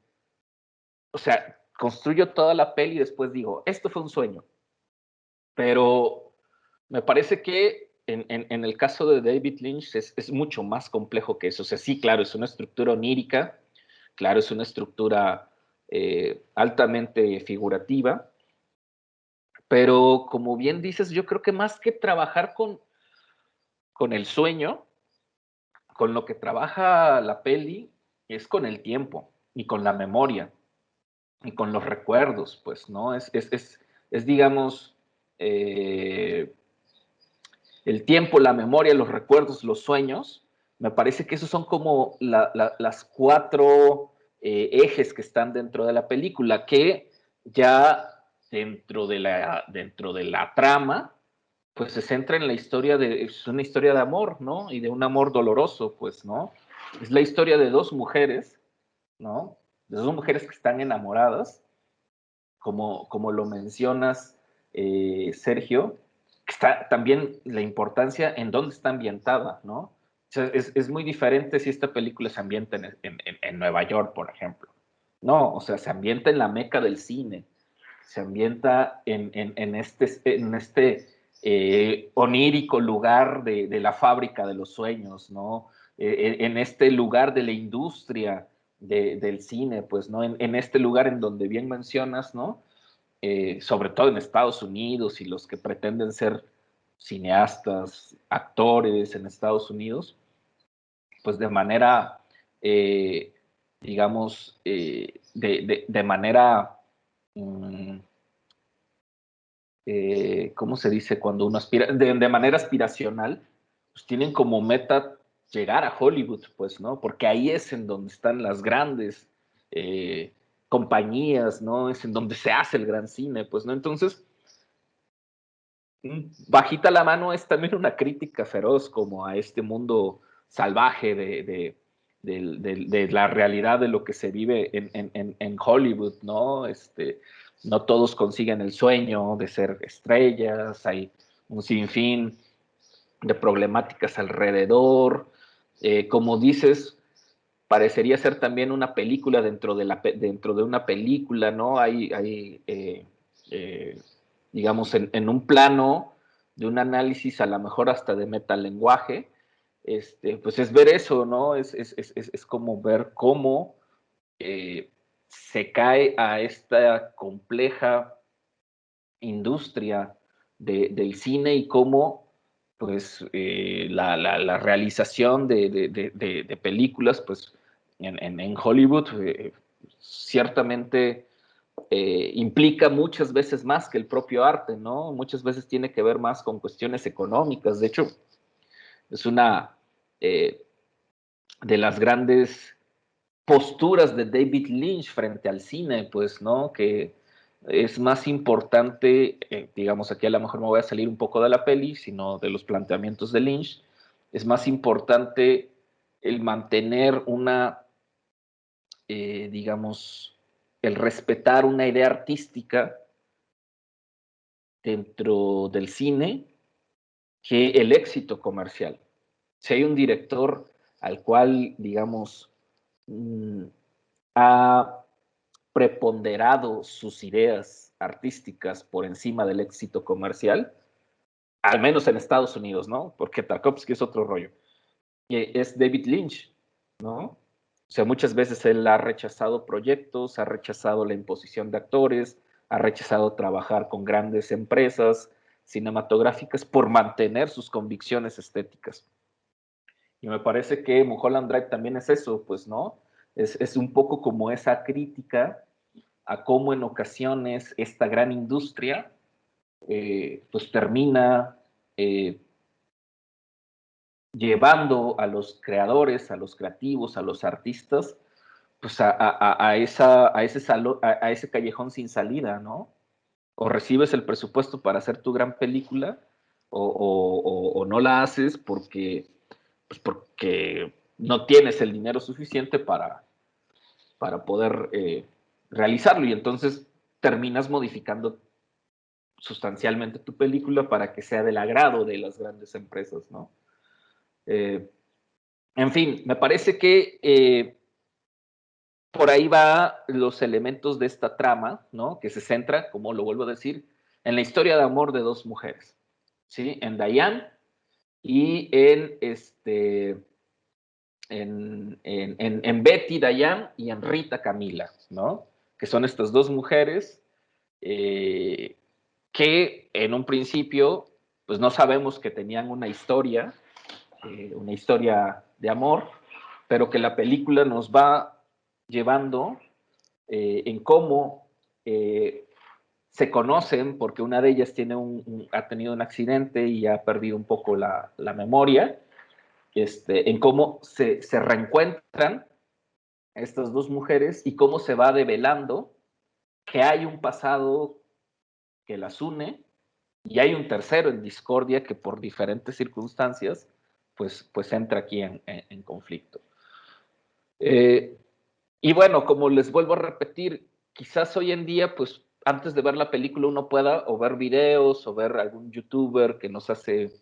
O sea, construyo toda la peli y después digo, esto fue un sueño. Pero me parece que en el caso de David Lynch es mucho más complejo que eso. O sea, sí, claro, es una estructura onírica, claro, es una estructura altamente figurativa, pero como bien dices, yo creo que más que trabajar con el sueño, con lo que trabaja la peli es con el tiempo y con la memoria y con los recuerdos, pues, ¿no? Es digamos, el tiempo, la memoria, los recuerdos, los sueños, me parece que esos son como las cuatro ejes que están dentro de la película, que ya dentro de la trama, pues se centra en la historia es una historia de amor, ¿no? Y de un amor doloroso, pues, ¿no? Es la historia de dos mujeres, ¿no? De dos mujeres que están enamoradas, como lo mencionas, Sergio, está también la importancia en dónde está ambientada, ¿no? O sea, es muy diferente si esta película se ambienta en Nueva York, por ejemplo. No, o sea, se ambienta en la meca del cine, se ambienta en este onírico lugar de la fábrica de los sueños, ¿no? En este lugar de la industria del cine, pues, ¿no? En este lugar en donde bien mencionas, ¿no? Sobre todo en Estados Unidos y los que pretenden ser cineastas, actores en Estados Unidos, pues de manera digamos, de manera, ¿cómo se dice? Cuando uno aspira, de manera aspiracional, pues tienen como meta llegar a Hollywood, pues, ¿no? Porque ahí es en donde están las grandes compañías, ¿no? Es en donde se hace el gran cine, pues, ¿no? Entonces, bajita la mano es también una crítica feroz como a este mundo salvaje de la realidad de lo que se vive en Hollywood, ¿no? No todos consiguen el sueño de ser estrellas, hay un sinfín de problemáticas alrededor. Como dices, parecería ser también una película dentro de una película, ¿no? Digamos, en un plano de un análisis a lo mejor hasta de metalenguaje, pues es ver eso, ¿no? Es como ver cómo se cae a esta compleja industria del cine y cómo pues la realización de películas pues en Hollywood ciertamente implica muchas veces más que el propio arte, ¿no? Muchas veces tiene que ver más con cuestiones económicas. De hecho, es una de las grandes posturas de David Lynch frente al cine, pues, ¿no? Que es más importante, digamos, aquí a lo mejor me voy a salir un poco de la peli, sino de los planteamientos de Lynch, es más importante el mantener digamos, el respetar una idea artística dentro del cine que el éxito comercial. Si hay un director al cual, digamos, ha preponderado sus ideas artísticas por encima del éxito comercial, al menos en Estados Unidos, ¿no? Porque Tarkovsky es otro rollo. Y es David Lynch, ¿no? O sea, muchas veces él ha rechazado proyectos, ha rechazado la imposición de actores, ha rechazado trabajar con grandes empresas cinematográficas por mantener sus convicciones estéticas. Y me parece que Mulholland Drive también es eso, pues, ¿no? Es un poco como esa crítica a cómo en ocasiones esta gran industria pues termina llevando a los creadores, a los creativos, a los artistas, pues a ese callejón sin salida, ¿no? O recibes el presupuesto para hacer tu gran película o no la haces porque no tienes el dinero suficiente para poder realizarlo y entonces terminas modificando sustancialmente tu película para que sea del agrado de las grandes empresas, ¿no? En fin, me parece que por ahí va los elementos de esta trama, ¿no? Que se centra, como lo vuelvo a decir, en la historia de amor de dos mujeres, ¿sí? En Diane y en Betty Diane y en Rita Camila, ¿no? Que son estas dos mujeres que en un principio, pues no sabemos que tenían una historia de amor, pero que la película nos va llevando en cómo se conocen, porque una de ellas ha tenido un accidente y ha perdido un poco la memoria, en cómo se reencuentran estas dos mujeres y cómo se va develando que hay un pasado que las une y hay un tercero en discordia que por diferentes circunstancias pues entra aquí en conflicto. Y bueno, como les vuelvo a repetir, quizás hoy en día, pues antes de ver la película uno pueda o ver videos o ver algún youtuber que nos hace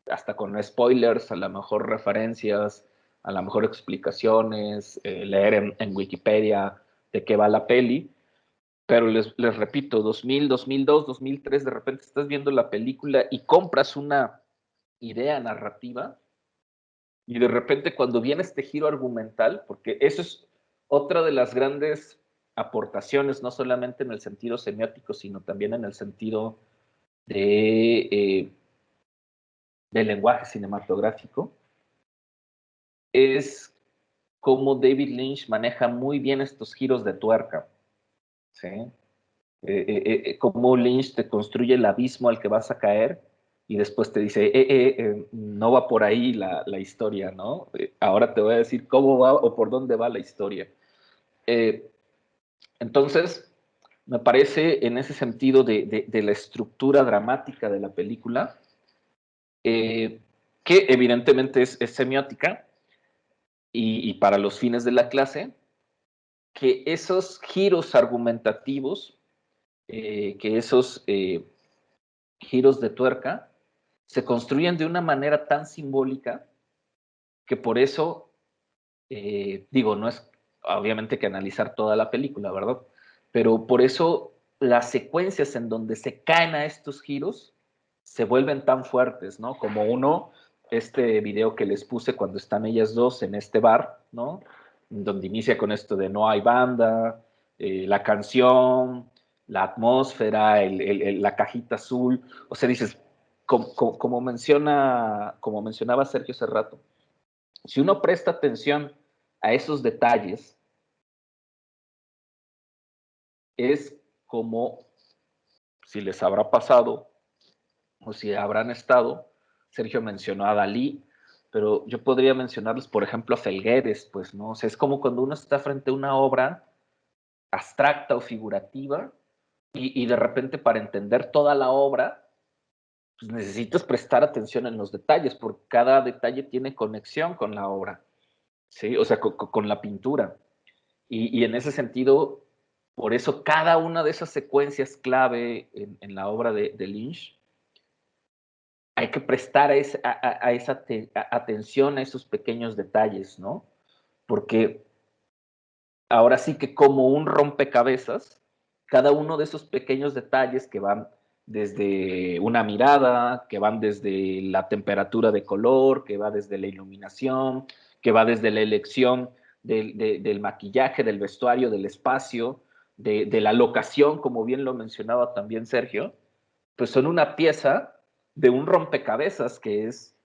hasta con spoilers, a lo mejor referencias, a lo mejor explicaciones, leer en Wikipedia de qué va la peli, pero les repito, 2000, 2002, 2003, de repente estás viendo la película y compras una idea narrativa y de repente cuando viene este giro argumental, porque eso es otra de las grandes aportaciones, no solamente en el sentido semiótico, sino también en el sentido del lenguaje cinematográfico, es cómo David Lynch maneja muy bien estos giros de tuerca, ¿sí? Cómo Lynch te construye el abismo al que vas a caer y después te dice, no va por ahí la historia, ¿no? Ahora te voy a decir cómo va o por dónde va la historia. Entonces, me parece en ese sentido de la estructura dramática de la película, que evidentemente es semiótica y para los fines de la clase, que esos giros argumentativos, que esos giros de tuerca se construyen de una manera tan simbólica que por eso, digo, no es obviamente que analizar toda la película, ¿verdad? Pero por eso las secuencias en donde se caen a estos giros se vuelven tan fuertes, ¿no? Como uno, este video que les puse cuando están ellas dos en este bar, ¿no? Donde inicia con esto de no hay banda, la canción, la atmósfera, la cajita azul. O sea, dices, como mencionaba Sergio hace rato, si uno presta atención a esos detalles, es como si les habrá pasado o si habrán estado. Sergio mencionó a Dalí, pero yo podría mencionarles, por ejemplo, a Felgueres, pues, ¿no? O sea, es como cuando uno está frente a una obra abstracta o figurativa y de repente para entender toda la obra, pues necesitas prestar atención en los detalles, porque cada detalle tiene conexión con la obra, ¿sí? O sea, con la pintura. Y en ese sentido, por eso cada una de esas secuencias clave en la obra de Lynch, hay que prestar esa atención a esos pequeños detalles, ¿no? Porque ahora sí que como un rompecabezas, cada uno de esos pequeños detalles que van desde una mirada, que van desde la temperatura de color, que va desde la iluminación, que va desde la elección del maquillaje, del vestuario, del espacio, de la locación, como bien lo mencionaba también Sergio, pues son una pieza de un rompecabezas que es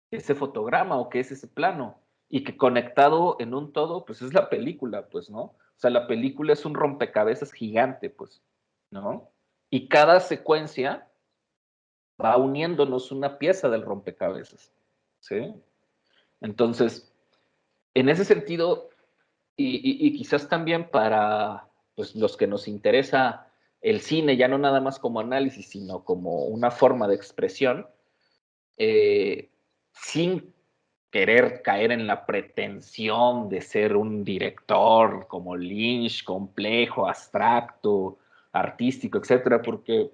ese fotograma o que es ese plano y que conectado en un todo, pues es la película, pues, ¿no? O sea, la película es un rompecabezas gigante, pues, ¿no? Y cada secuencia va uniéndonos una pieza del rompecabezas, ¿sí? Entonces, en ese sentido, y quizás también para pues, los que nos interesa el cine, ya no nada más como análisis, sino como una forma de expresión, sin querer caer en la pretensión de ser un director como Lynch, complejo, abstracto, artístico, etcétera, porque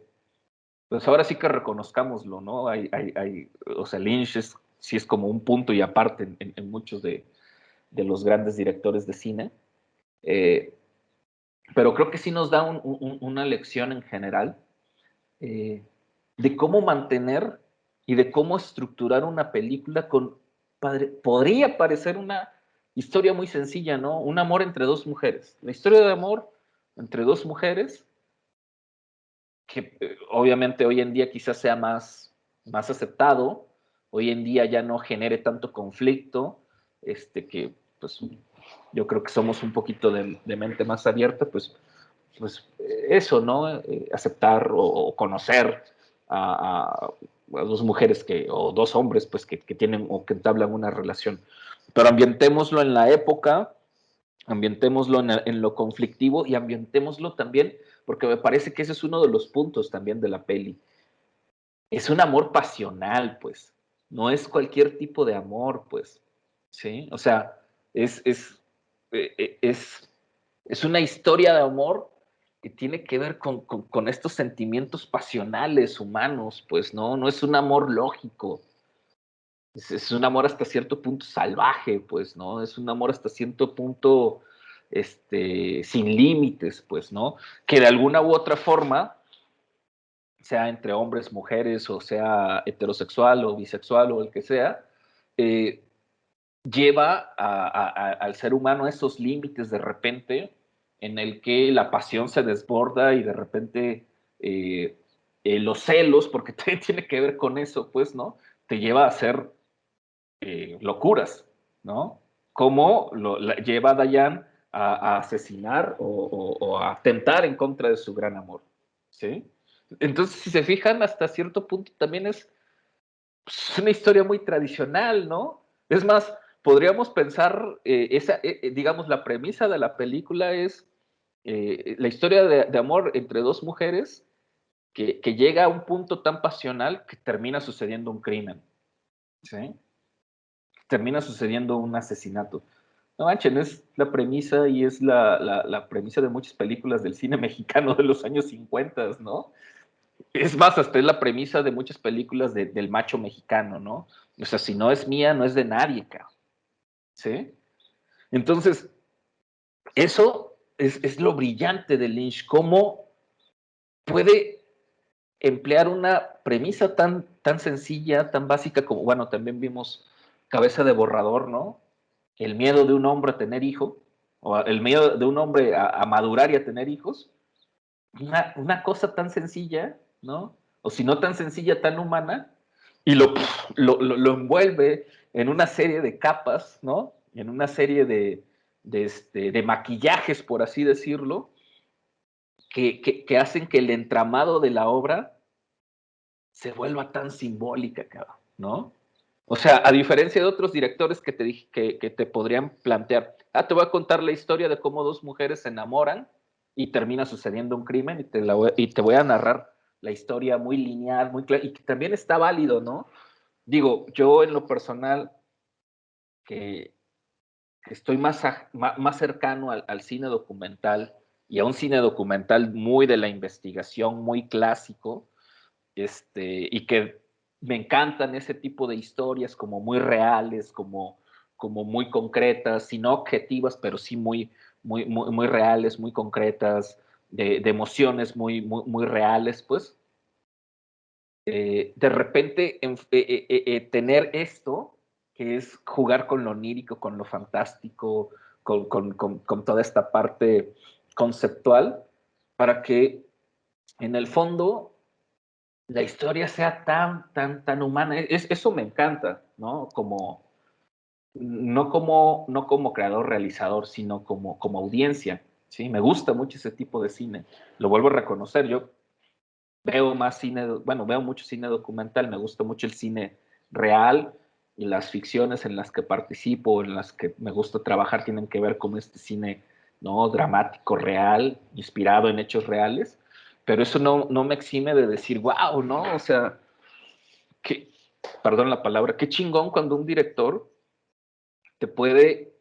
pues ahora sí que reconozcámoslo, ¿no? O sea, Lynch sí es como un punto y aparte en muchos de los grandes directores de cine, eh, pero creo que sí nos da una lección en general eh, de cómo mantener y de cómo estructurar una película podría parecer una historia muy sencilla, ¿no? Un amor entre dos mujeres. La historia de amor entre dos mujeres, que obviamente hoy en día quizás sea más aceptado, hoy en día ya no genere tanto conflicto, que pues yo creo que somos un poquito de mente más abierta, pues eso, ¿no? Aceptar o conocer a dos mujeres o dos hombres, pues que tienen o que entablan una relación. Pero ambientémoslo en la época, ambientémoslo en lo conflictivo y ambientémoslo también, porque me parece que ese es uno de los puntos también de la peli. Es un amor pasional, pues. No es cualquier tipo de amor, pues. ¿Sí? O sea, es, es, es, es una historia de amor que tiene que ver con estos sentimientos pasionales humanos, pues, ¿no? No es un amor lógico. Es un amor hasta cierto punto salvaje, pues, ¿no? Es un amor hasta cierto punto sin límites, pues, ¿no? Que de alguna u otra forma, sea entre hombres, mujeres, o sea heterosexual o bisexual o el que sea, eh, lleva al ser humano a esos límites de repente en el que la pasión se desborda y de repente los celos, porque también tiene que ver con eso, pues, ¿no? Te lleva a hacer locuras, ¿no? cómo lleva a Diane a asesinar o a atentar en contra de su gran amor, ¿sí? Entonces, si se fijan, hasta cierto punto también es una historia muy tradicional, ¿no? Es más, podríamos pensar, digamos, la premisa de la película es la historia de amor entre dos mujeres que llega a un punto tan pasional que termina sucediendo un crimen, ¿sí? Termina sucediendo un asesinato. No manchen, es la premisa y es la premisa de muchas películas del cine mexicano de los años 50, ¿no? Es más, hasta es la premisa de muchas películas del macho mexicano, ¿no? O sea, si no es mía, no es de nadie, cabrón. ¿Sí? Entonces, eso es lo brillante de Lynch, cómo puede emplear una premisa tan sencilla, tan básica como, bueno, también vimos Cabeza de Borrador, ¿no? El miedo de un hombre a tener hijos, o el miedo de un hombre a madurar y a tener hijos, una cosa tan sencilla, ¿no? O si no tan sencilla, tan humana, y lo envuelve en una serie de capas, ¿no? En una serie de maquillajes, por así decirlo, que hacen que el entramado de la obra se vuelva tan simbólica, cabrón, ¿no? O sea, a diferencia de otros directores que te dije que te podrían plantear, te voy a contar la historia de cómo dos mujeres se enamoran y termina sucediendo un crimen y te voy a narrar la historia muy lineal, muy clara, y que también está válido, ¿no? Digo, yo en lo personal, que estoy más cercano al cine documental y a un cine documental muy de la investigación, muy clásico, y que me encantan ese tipo de historias como muy reales, como muy concretas, si no objetivas, pero sí muy reales, muy concretas, de emociones muy reales, pues. De repente tener esto, que es jugar con lo onírico, con lo fantástico, con toda esta parte conceptual, para que en el fondo la historia sea tan humana. Eso me encanta, ¿no? No como creador, realizador, sino como audiencia, ¿sí? Me gusta mucho ese tipo de cine. Lo vuelvo a reconocer. Yo veo más cine, bueno, veo mucho cine documental, me gusta mucho el cine real y las ficciones en las que participo, en las que me gusta trabajar, tienen que ver con este cine, ¿no? Dramático, real, inspirado en hechos reales, pero eso no me exime de decir, wow, ¿no? O sea, que, perdón la palabra, qué chingón cuando un director te puede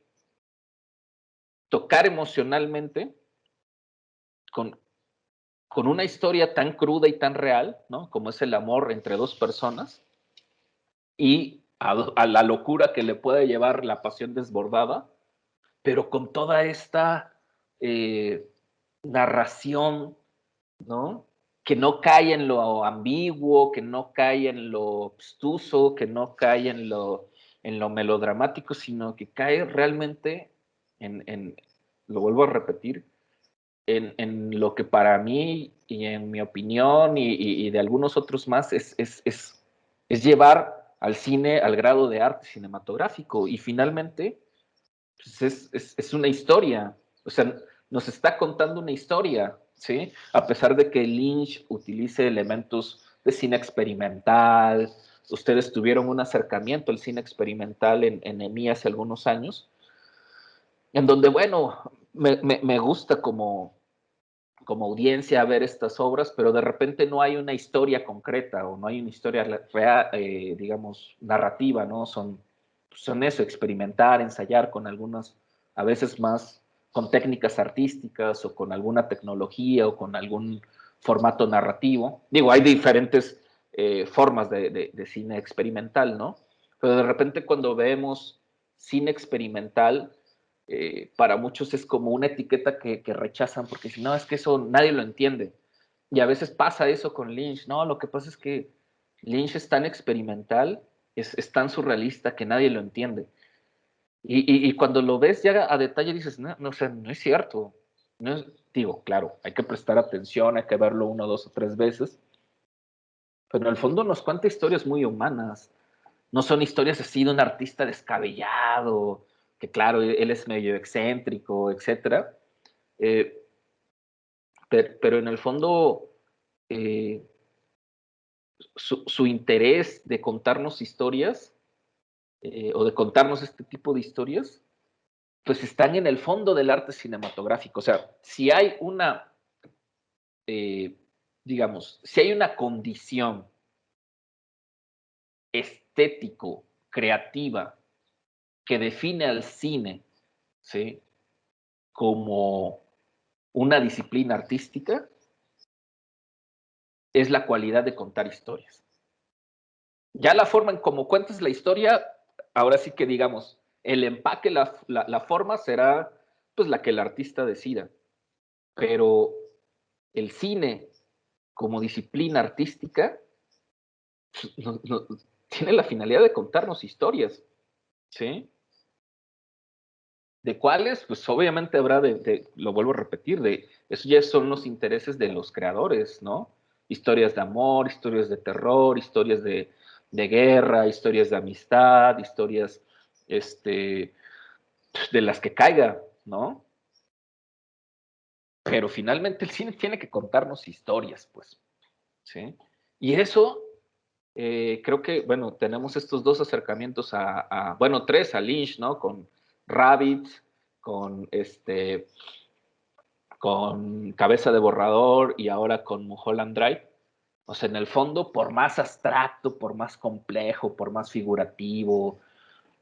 tocar emocionalmente con, con una historia tan cruda y tan real, ¿no? Como es el amor entre dos personas, y a la locura que le puede llevar la pasión desbordada, pero con toda esta narración, ¿no? Que no cae en lo ambiguo, que no cae en lo obstuso, que no cae en lo melodramático, sino que cae realmente lo vuelvo a repetir, en lo que para mí y en mi opinión y de algunos otros más es llevar al cine al grado de arte cinematográfico y finalmente pues es una historia, o sea, nos está contando una historia, ¿sí? A pesar de que Lynch utilice elementos de cine experimental, ustedes tuvieron un acercamiento al cine experimental en EMI hace algunos años, en donde, bueno, me gusta como audiencia ver estas obras, pero de repente no hay una historia concreta o no hay una historia real, digamos, narrativa, ¿no? Son eso, experimentar, ensayar con algunas, a veces más con técnicas artísticas o con alguna tecnología o con algún formato narrativo. Digo, hay diferentes formas de cine experimental, ¿no? Pero de repente cuando vemos cine experimental, para muchos es como una etiqueta que rechazan porque si no, es que eso nadie lo entiende. Y a veces pasa eso con Lynch, ¿no? Lo que pasa es que Lynch es tan experimental, es tan surrealista que nadie lo entiende. Y cuando lo ves ya a detalle dices, no, o sea, no es cierto. No es, digo, claro, hay que prestar atención, hay que verlo una, dos o tres veces, pero en el fondo nos cuenta historias muy humanas. No son historias así de un artista descabellado, que claro, él es medio excéntrico, etcétera, pero en el fondo su interés de contarnos historias o de contarnos este tipo de historias, pues están en el fondo del arte cinematográfico. O sea, si hay una, digamos, si hay una condición estético, creativa, que define al cine, ¿sí?, como una disciplina artística, es la cualidad de contar historias. Ya la forma en cómo cuentas la historia, ahora sí que digamos, el empaque, la forma será pues la que el artista decida, pero el cine como disciplina artística tiene la finalidad de contarnos historias, ¿sí? ¿De cuáles? Pues obviamente habrá lo vuelvo a repetir, eso ya son los intereses de los creadores, ¿no? Historias de amor, historias de terror, historias de guerra, historias de amistad, historias de las que caiga, ¿no? Pero finalmente el cine tiene que contarnos historias, pues, ¿sí? Y eso, creo que, bueno, tenemos estos dos acercamientos bueno, tres, a Lynch, ¿no? Con Rabbit, con con Cabeza de Borrador y ahora con Mulholland Drive. O sea, en el fondo, por más abstracto, por más complejo, por más figurativo,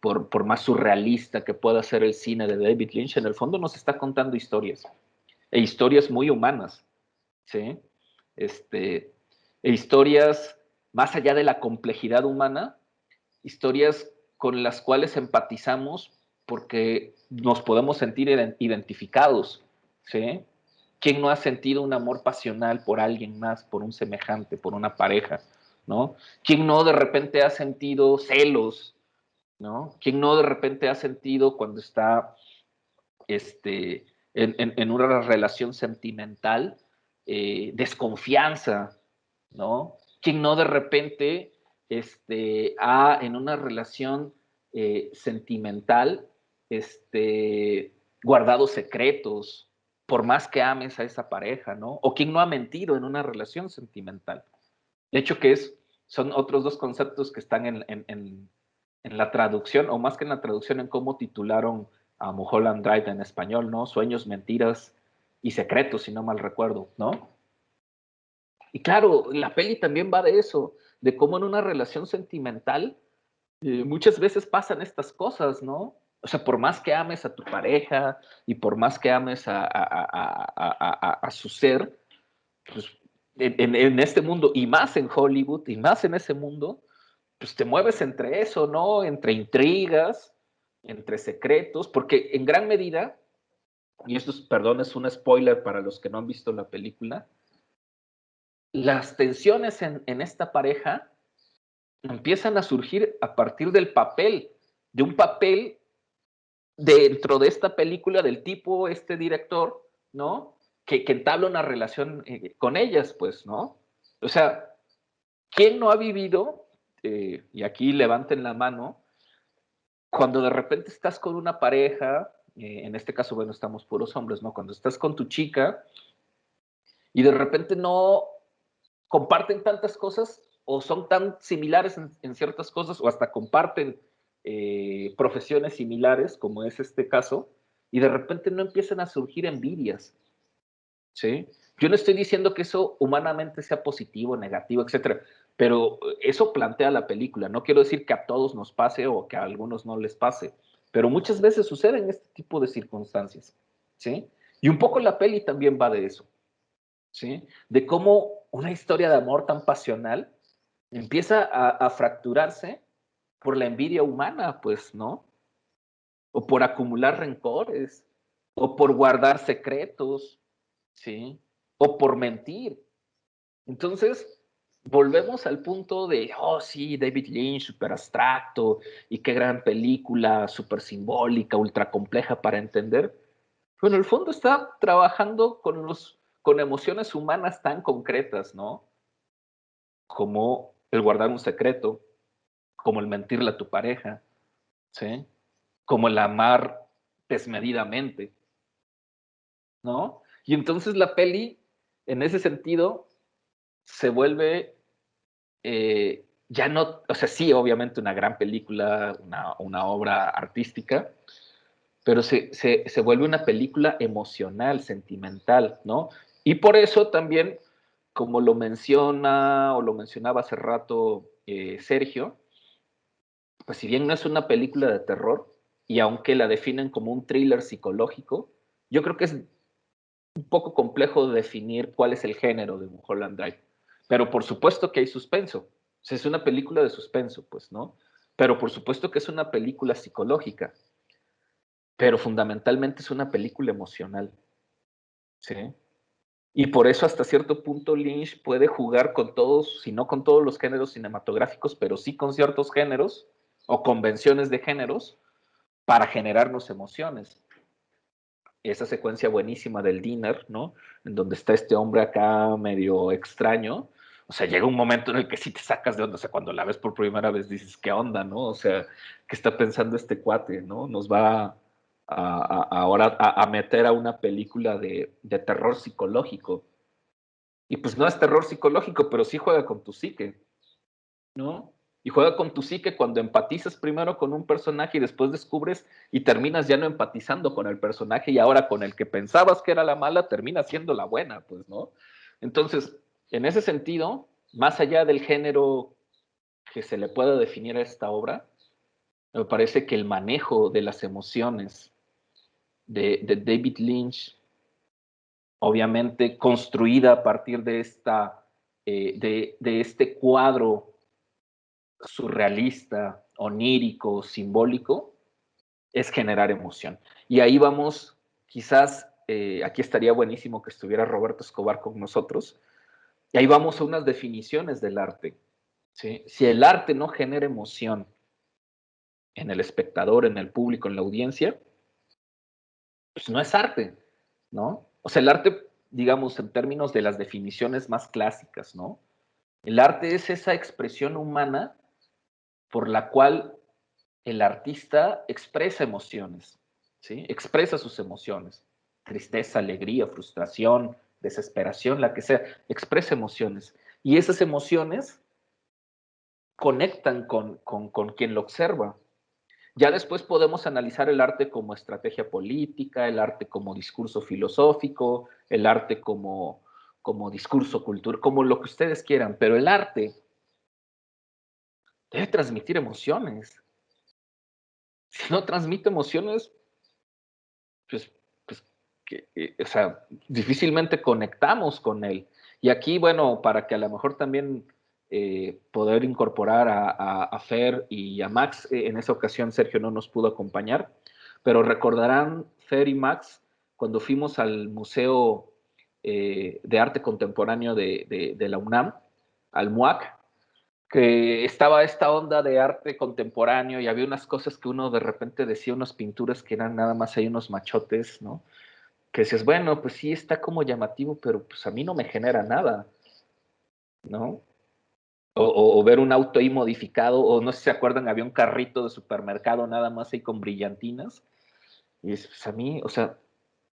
por más surrealista que pueda ser el cine de David Lynch, en el fondo nos está contando historias, e historias muy humanas, ¿sí? E historias más allá de la complejidad humana, historias con las cuales empatizamos porque nos podemos sentir identificados, ¿sí? ¿Quién no ha sentido un amor pasional por alguien más, por un semejante, por una pareja, ¿no? ¿Quién no de repente ha sentido celos, ¿no? ¿Quién no de repente ha sentido cuando está en una relación sentimental desconfianza, ¿no? ¿Quién no de repente en una relación sentimental guardado secretos, por más que ames a esa pareja, ¿no? O quién no ha mentido en una relación sentimental. De hecho, son otros dos conceptos que están en la traducción, o más que en la traducción, en cómo titularon a Mulholland Drive en español, ¿no? Sueños, mentiras y secretos, si no mal recuerdo, ¿no? Y claro, la peli también va de eso, de cómo en una relación sentimental muchas veces pasan estas cosas, ¿no? O sea, por más que ames a tu pareja y por más que ames a su ser, pues en este mundo, y más en Hollywood, y más en ese mundo, pues te mueves entre eso, ¿no? Entre intrigas, entre secretos, porque en gran medida, y esto es, perdón, es un spoiler para los que no han visto la película, las tensiones en esta pareja empiezan a surgir a partir del papel, de un papel dentro de esta película del tipo, este director, ¿no? Que entabla una relación con ellas, pues, ¿no? O sea, ¿quién no ha vivido, y aquí levanten la mano, cuando de repente estás con una pareja, en este caso, bueno, estamos puros hombres, ¿no? Cuando estás con tu chica y de repente no comparten tantas cosas o son tan similares en ciertas cosas o hasta comparten profesiones similares, como es este caso, y de repente no empiezan a surgir envidias, ¿sí? Yo no estoy diciendo que eso humanamente sea positivo, negativo, etcétera, pero eso plantea la película. No quiero decir que a todos nos pase o que a algunos no les pase, pero muchas veces suceden este tipo de circunstancias, ¿sí? Y un poco la peli también va de eso, ¿sí? De cómo una historia de amor tan pasional empieza a fracturarse por la envidia humana, pues, ¿no? O por acumular rencores, o por guardar secretos, ¿sí? O por mentir. Entonces, volvemos al punto de, oh, sí, David Lynch, súper abstracto, y qué gran película, súper simbólica, ultra compleja para entender. Pero en el fondo está trabajando con emociones humanas tan concretas, ¿no? Como el guardar un secreto, como el mentirle a tu pareja, ¿sí? como el amar desmedidamente, ¿no? Y entonces la peli, en ese sentido, se vuelve ya no, o sea, sí, obviamente una gran película, una obra artística, pero se vuelve una película emocional, sentimental, ¿no? Y por eso también, como lo menciona o lo mencionaba hace rato Sergio, pues si bien no es una película de terror, y aunque la definen como un thriller psicológico, yo creo que es un poco complejo definir cuál es el género de Mulholland Drive. Pero por supuesto que hay suspenso. O sea, es una película de suspenso, pues, ¿no? Pero por supuesto que es una película psicológica. Pero fundamentalmente es una película emocional. ¿Sí? Y por eso hasta cierto punto Lynch puede jugar con todos, si no con todos los géneros cinematográficos, pero sí con ciertos géneros o convenciones de géneros para generarnos emociones. Esa secuencia buenísima del dinner, ¿no? En donde está este hombre acá medio extraño. O sea, llega un momento en el que sí te sacas de onda. O sea, cuando la ves por primera vez dices, ¿qué onda, no? O sea, ¿qué está pensando este cuate, no? Nos va ahora a meter a una película de terror psicológico. Y pues no es terror psicológico, pero sí juega con tu psique, ¿no? Y juega con tu psique cuando empatizas primero con un personaje y después descubres y terminas ya no empatizando con el personaje y ahora con el que pensabas que era la mala termina siendo la buena, pues, ¿no? Entonces, en ese sentido, más allá del género que se le pueda definir a esta obra, me parece que el manejo de las emociones de David Lynch, obviamente construida a partir de, de este cuadro surrealista, onírico, simbólico, es generar emoción. Y ahí vamos, quizás, aquí estaría buenísimo que estuviera Roberto Escobar con nosotros, y ahí vamos a unas definiciones del arte. ¿Sí? Si el arte no genera emoción en el espectador, en el público, en la audiencia, pues no es arte, ¿no? O sea, el arte, digamos, en términos de las definiciones más clásicas, ¿no? El arte es esa expresión humana por la cual el artista expresa emociones, ¿sí? Expresa sus emociones, tristeza, alegría, frustración, desesperación, la que sea, expresa emociones. Y esas emociones conectan con quien lo observa. Ya después podemos analizar el arte como estrategia política, el arte como discurso filosófico, el arte como discurso cultural, como lo que ustedes quieran, pero el arte debe transmitir emociones. Si no transmite emociones, pues, o sea, difícilmente conectamos con él. Y aquí, bueno, para que a lo mejor también poder incorporar a Fer y a Max, en esa ocasión Sergio no nos pudo acompañar, pero recordarán Fer y Max cuando fuimos al Museo de Arte Contemporáneo de la UNAM, al MUAC, que estaba esta onda de arte contemporáneo y había unas cosas que uno de repente decía, unas pinturas que eran nada más ahí unos machotes, ¿no? Que dices, bueno, pues sí está como llamativo, pero pues a mí no me genera nada, ¿no? O ver un auto ahí modificado, o no sé si se acuerdan, había un carrito de supermercado nada más ahí con brillantinas, y dices, pues a mí, o sea,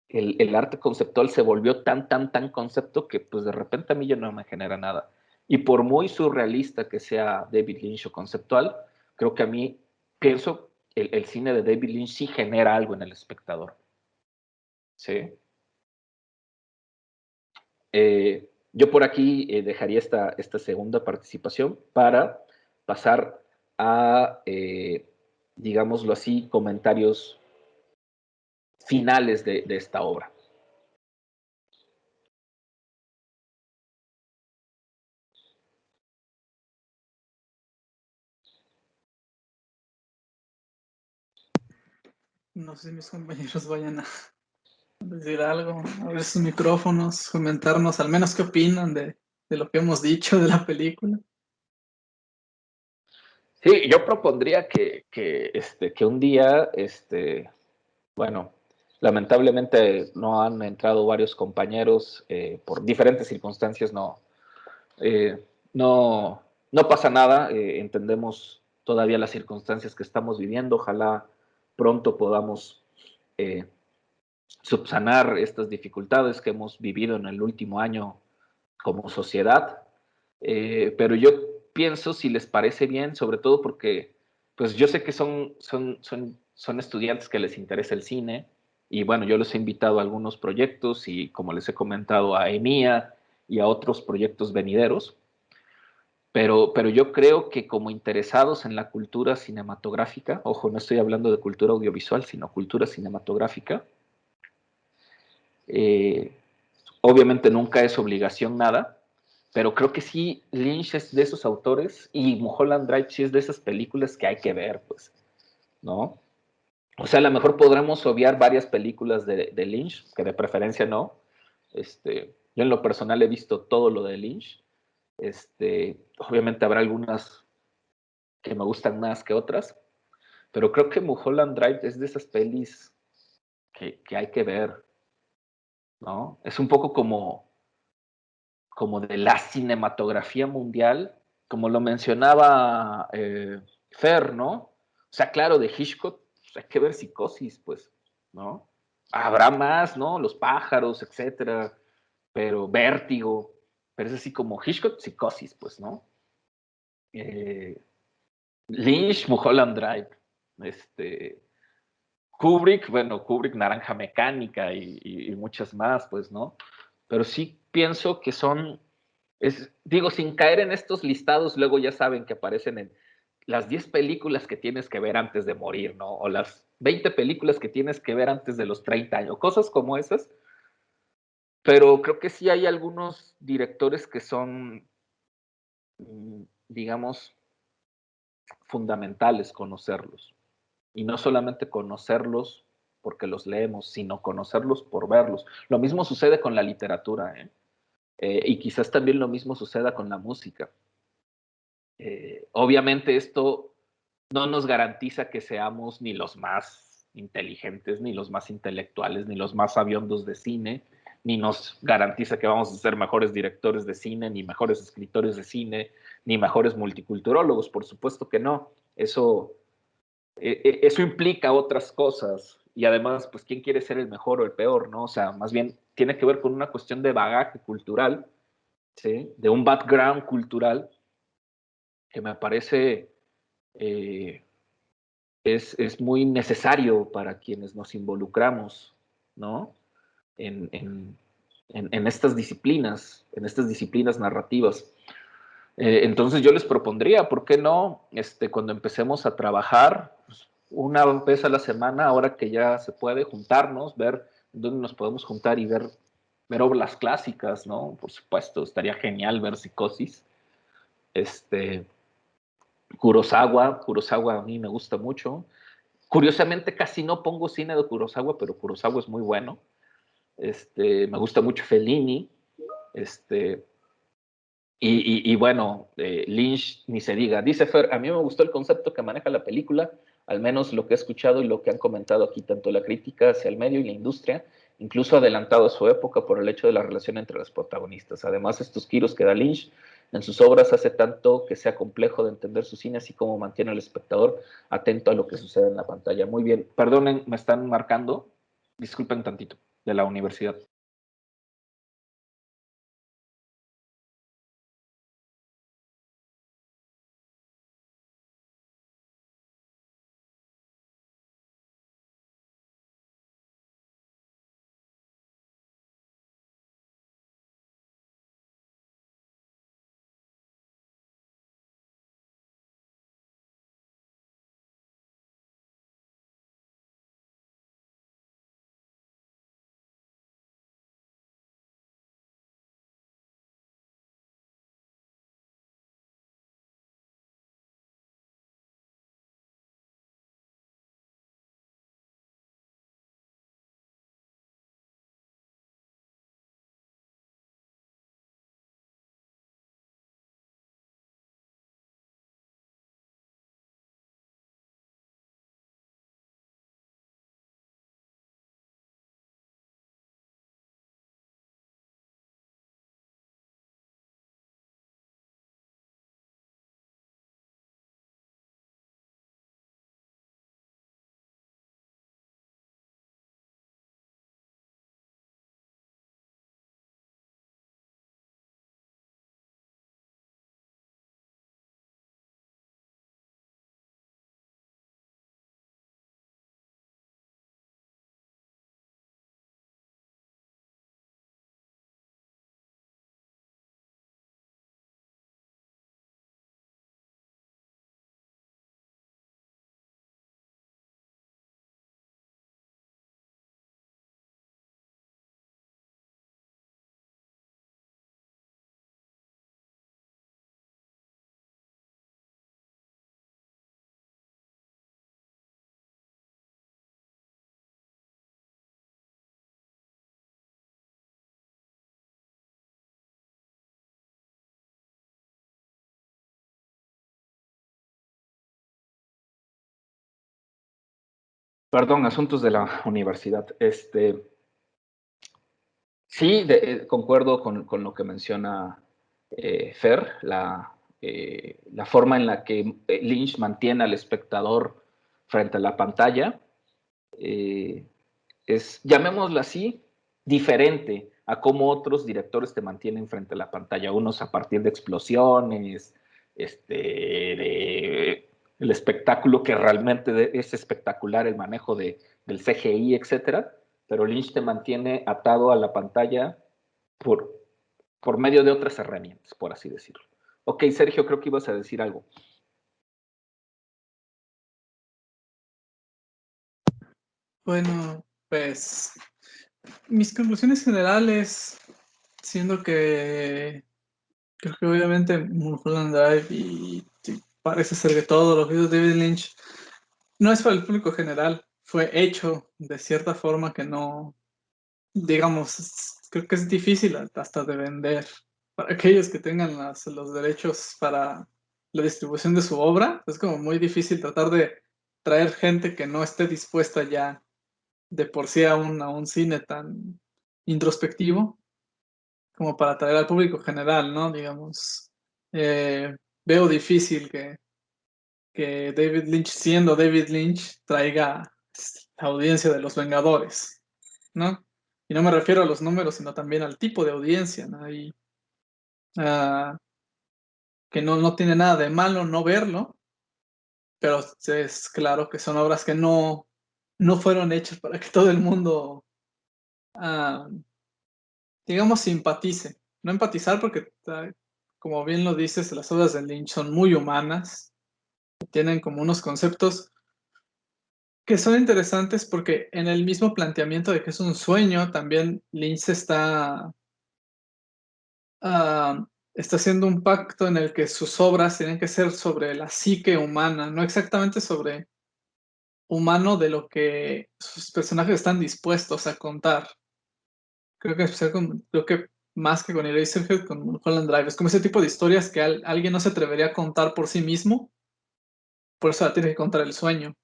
el arte conceptual se volvió tan concepto que pues de repente a mí ya no me genera nada. Y por muy surrealista que sea David Lynch o conceptual, creo que a mí, pienso, el cine de David Lynch sí genera algo en el espectador. ¿Sí? Yo por aquí dejaría esta segunda participación para pasar a, digámoslo así, comentarios finales de esta obra. No sé si mis compañeros vayan a decir algo, abrir sus micrófonos, comentarnos al menos qué opinan de lo que hemos dicho de la película. Sí, yo propondría que un día, bueno, lamentablemente no han entrado varios compañeros por diferentes circunstancias, eh, no, no pasa nada, entendemos todavía las circunstancias que estamos viviendo, ojalá pronto podamos subsanar estas dificultades que hemos vivido en el último año como sociedad. Pero yo pienso, si les parece bien, sobre todo porque pues yo sé que son estudiantes que les interesa el cine, y bueno, yo les he invitado a algunos proyectos y como les he comentado a EMIA y a otros proyectos venideros, pero yo creo que como interesados en la cultura cinematográfica, ojo, no estoy hablando de cultura audiovisual, sino cultura cinematográfica, eh, obviamente nunca es obligación nada, pero creo que sí, Lynch es de esos autores y Mulholland Drive sí es de esas películas que hay que ver, pues, ¿no? O sea, a lo mejor podremos obviar varias películas de Lynch, que de preferencia no. Yo en lo personal he visto todo lo de Lynch. Obviamente habrá algunas que me gustan más que otras, pero creo que Mulholland Drive es de esas pelis que hay que ver, ¿no? Es un poco como de la cinematografía mundial, como lo mencionaba Fer, ¿no? O sea, claro, de Hitchcock pues, hay que ver Psicosis, pues, ¿no? Habrá más, ¿no? Los pájaros, etcétera, pero Vértigo, pero es así como Hitchcock, Psicosis, pues, ¿no? Eh, Lynch, Mulholland Drive, Kubrick, bueno, Kubrick, Naranja Mecánica y muchas más, pues, ¿no? Pero sí pienso que son, digo, sin caer en estos listados, luego ya saben que aparecen en las 10 películas que tienes que ver antes de morir, ¿no? O las 20 películas que tienes que ver antes de los 30 años, cosas como esas. Pero creo que sí hay algunos directores que son, digamos, fundamentales conocerlos. Y no solamente conocerlos porque los leemos, sino conocerlos por verlos. Lo mismo sucede con la literatura, ¿eh? Y quizás también lo mismo suceda con la música. Obviamente esto no nos garantiza que seamos ni los más inteligentes, ni los más intelectuales, ni los más sabiondos de cine, ni nos garantiza que vamos a ser mejores directores de cine, ni mejores escritores de cine, ni mejores multiculturólogos, por supuesto que no. Eso implica otras cosas y además, pues, ¿quién quiere ser el mejor o el peor, no? O sea, más bien tiene que ver con una cuestión de bagaje cultural, ¿sí? De un background cultural que me parece eh, es muy necesario para quienes nos involucramos, ¿no? En, en, en estas disciplinas narrativas. Entonces yo les propondría, ¿por qué no? Cuando empecemos a trabajar, pues, una vez a la semana, ahora que ya se puede, juntarnos, ver dónde nos podemos juntar y ver obras clásicas, ¿no? Por supuesto, estaría genial ver Psicosis. Este, Kurosawa a mí me gusta mucho. Curiosamente casi no pongo cine de Kurosawa, pero Kurosawa es muy bueno. Me gusta mucho Fellini. Este, y bueno, Lynch ni se diga. Dice Fer, a mí me gustó el concepto que maneja la película, al menos lo que he escuchado y lo que han comentado aquí, tanto la crítica hacia el medio y la industria, incluso adelantado a su época por el hecho de la relación entre los protagonistas. Además, estos giros que da Lynch en sus obras hace tanto que sea complejo de entender su cine, así como mantiene al espectador atento a lo que sucede en la pantalla. Muy bien, perdonen, me están marcando, disculpen tantito, de la universidad. Perdón, asuntos de la universidad. Sí, concuerdo con lo que menciona Fer, la forma en la que Lynch mantiene al espectador frente a la pantalla es, llamémoslo así, diferente a cómo otros directores te mantienen frente a la pantalla, unos a partir de explosiones, el espectáculo que realmente es espectacular, el manejo del CGI, etcétera, pero Lynch te mantiene atado a la pantalla por, por medio de otras herramientas, por así decirlo. Ok, Sergio, creo que ibas a decir algo. Bueno, pues mis conclusiones generales, siendo que creo que obviamente Mulholland Drive y parece ser que todo lo que hizo David Lynch no es para el público general, fue hecho de cierta forma que no, digamos, creo que es difícil hasta de vender para aquellos que tengan los derechos para la distribución de su obra. Es como muy difícil tratar de traer gente que no esté dispuesta ya de por sí a un cine tan introspectivo como para atraer al público general, ¿no? Digamos, veo difícil que David Lynch, siendo David Lynch, traiga la audiencia de Los Vengadores, ¿no? Y no me refiero a los números, sino también al tipo de audiencia, ¿no? Y, que no tiene nada de malo no verlo, pero es claro que son obras que no fueron hechas para que todo el mundo, digamos, simpatice. No empatizar porque, como bien lo dices, las obras de Lynch son muy humanas, tienen como unos conceptos que son interesantes porque en el mismo planteamiento de que es un sueño, también Lynch está haciendo un pacto en el que sus obras tienen que ser sobre la psique humana, no exactamente sobre humano de lo que sus personajes están dispuestos a contar. Creo que más que con Eraserhead, con Mulholland Drive, es como ese tipo de historias que alguien no se atrevería a contar por sí mismo, por eso la tiene que contar el sueño.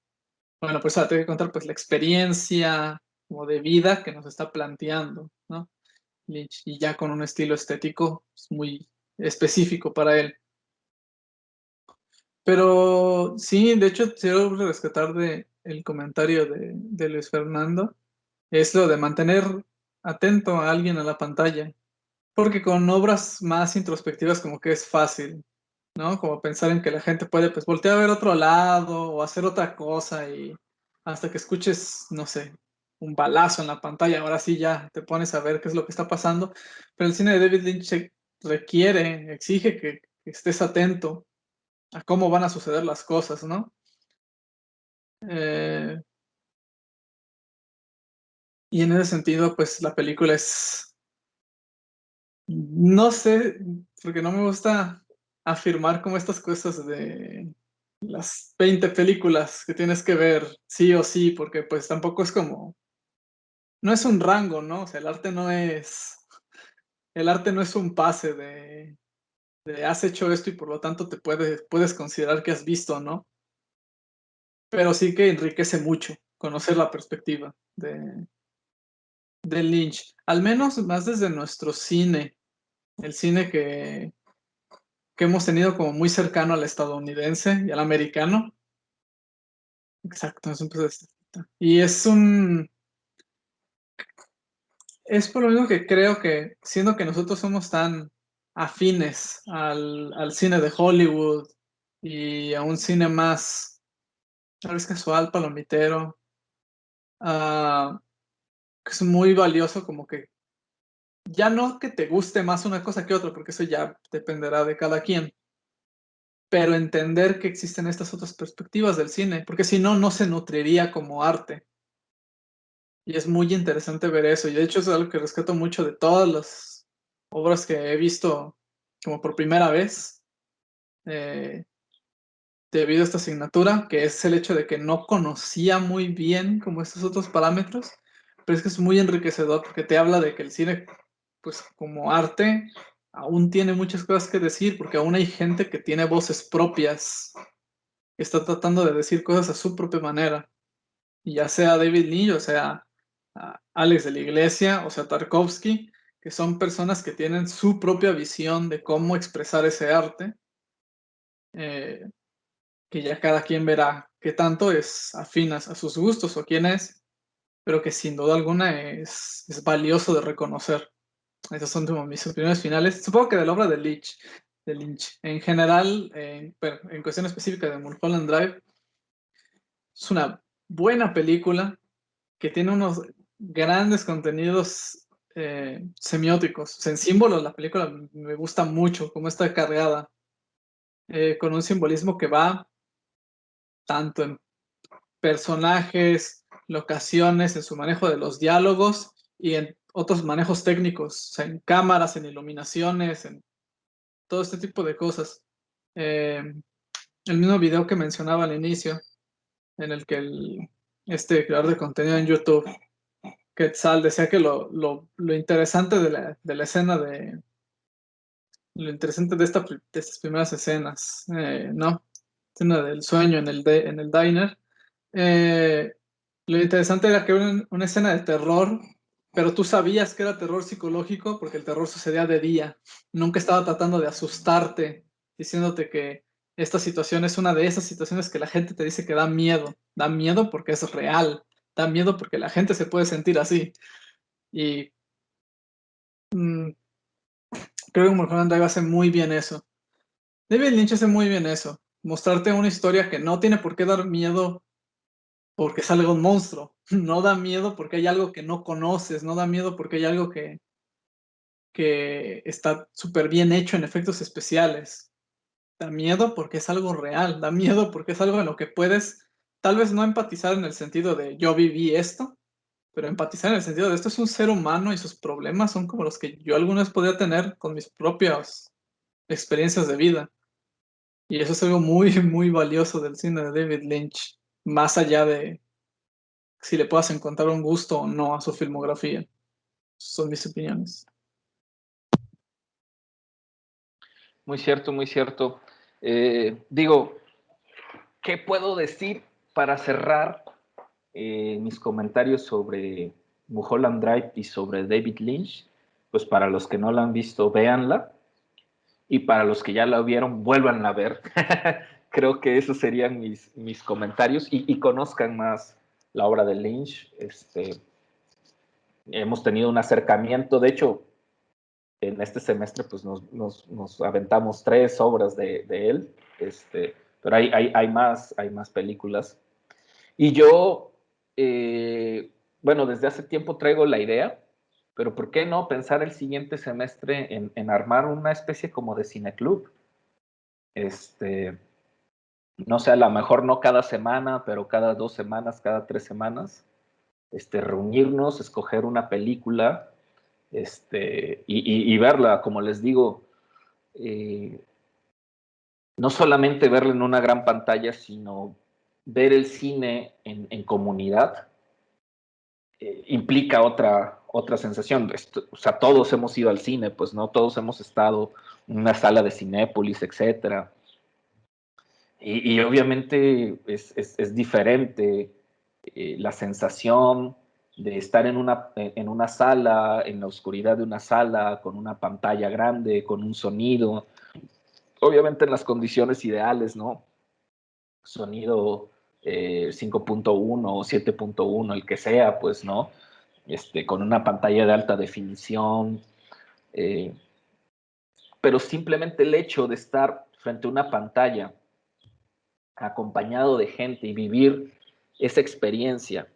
Bueno, por eso la tiene que contar pues la experiencia como de vida que nos está planteando, ¿no? Lynch, y ya con un estilo estético muy específico para él. Pero sí, de hecho, quiero rescatar el comentario de Luis Fernando, es lo de mantener atento a alguien a la pantalla, porque con obras más introspectivas como que es fácil, ¿no? Como pensar en que la gente puede pues voltear a ver otro lado o hacer otra cosa y hasta que escuches, no sé, un balazo en la pantalla, ahora sí ya te pones a ver qué es lo que está pasando, pero el cine de David Lynch requiere, exige que estés atento a cómo van a suceder las cosas, ¿no? Eh, y en ese sentido, pues la película es, no sé, porque no me gusta afirmar como estas cosas de las 20 películas que tienes que ver sí o sí, porque pues tampoco es como, no es un rango, ¿no? O sea, el arte no es un pase de has hecho esto y por lo tanto puedes considerar que has visto, ¿no? Pero sí que enriquece mucho conocer la perspectiva de Lynch, al menos más desde nuestro cine, el cine que hemos tenido como muy cercano al estadounidense y al americano. Exacto, es un y es por lo mismo que creo que, siendo que nosotros somos tan afines al cine de Hollywood y a un cine más, tal vez casual, palomitero, que es muy valioso como que ya no que te guste más una cosa que otra, porque eso ya dependerá de cada quien, pero entender que existen estas otras perspectivas del cine, porque si no, no se nutriría como arte. Y es muy interesante ver eso. Y de hecho es algo que rescato mucho de todas las obras que he visto como por primera vez, eh, debido a esta asignatura, que es el hecho de que no conocía muy bien como estos otros parámetros, pero es que es muy enriquecedor porque te habla de que el cine, pues como arte, aún tiene muchas cosas que decir, porque aún hay gente que tiene voces propias, que está tratando de decir cosas a su propia manera. y ya sea David Lynch, o sea Alex de la Iglesia, o sea Tarkovsky, que son personas que tienen su propia visión de cómo expresar ese arte, que ya cada quien verá qué tanto es afín a sus gustos o quién es, pero que sin duda alguna es valioso de reconocer. Esas son como mis opiniones finales. Supongo que de la obra de Lynch. En general, pero en cuestión específica de Mulholland Drive, es una buena película que tiene unos grandes contenidos semióticos. O sea, en símbolos, la película me gusta mucho cómo está cargada, con un simbolismo que va tanto en personajes, locaciones, en su manejo de los diálogos y en otros manejos técnicos, o sea, en cámaras, en iluminaciones, en todo este tipo de cosas. El mismo video que mencionaba al inicio, en el que este creador de contenido en YouTube, Quetzal, decía que lo interesante de la escena lo interesante de estas primeras escenas, ¿no? Escena del sueño en el diner. Lo interesante era que era una escena de terror, pero tú sabías que era terror psicológico porque el terror sucedía de día. Nunca estaba tratando de asustarte, diciéndote que esta situación es una de esas situaciones que la gente te dice que da miedo. Da miedo porque es real. Da miedo porque la gente se puede sentir así. Y mm, creo que Mulholland Drive hace muy bien eso. David Lynch hace muy bien eso. Mostrarte una historia que no tiene por qué dar miedo porque salga un monstruo. No da miedo porque hay algo que no conoces. No da miedo porque hay algo que está súper bien hecho en efectos especiales. Da miedo porque es algo real. Da miedo porque es algo en lo que puedes tal vez no empatizar en el sentido de yo viví esto, pero empatizar en el sentido de esto es un ser humano y sus problemas son como los que yo alguna vez podría tener con mis propias experiencias de vida. Y eso es algo muy, muy valioso del cine de David Lynch, más allá de si le puedas encontrar un gusto o no a su filmografía. Son mis opiniones. Muy cierto, muy cierto. Digo, ¿qué puedo decir para cerrar mis comentarios sobre Mulholland Drive y sobre David Lynch? Pues para los que no la han visto, véanla. Y para los que ya la vieron, vuélvanla a ver. Creo que esos serían mis comentarios y conozcan más la obra de Lynch. Hemos tenido un acercamiento, de hecho, en este semestre pues nos aventamos 3 obras de él, pero hay más películas. Y yo, bueno, desde hace tiempo traigo la idea, pero ¿por qué no pensar el siguiente semestre en armar una especie como de cineclub? No sé, a lo mejor no cada semana, pero cada 2 semanas, cada 3 semanas, reunirnos, escoger una película, y verla, como les digo, eh, no solamente verla en una gran pantalla, sino ver el cine en comunidad, implica otra sensación. O sea, todos hemos ido al cine, pues, ¿no? Todos hemos estado en una sala de Cinépolis, etcétera. Y obviamente es diferente la sensación de estar en una sala, en la oscuridad de una sala, con una pantalla grande, con un sonido, obviamente en las condiciones ideales, ¿no? Sonido 5.1 o 7.1, el que sea, pues, ¿no? Con una pantalla de alta definición, eh, pero simplemente el hecho de estar frente a una pantalla acompañado de gente y vivir esa experiencia,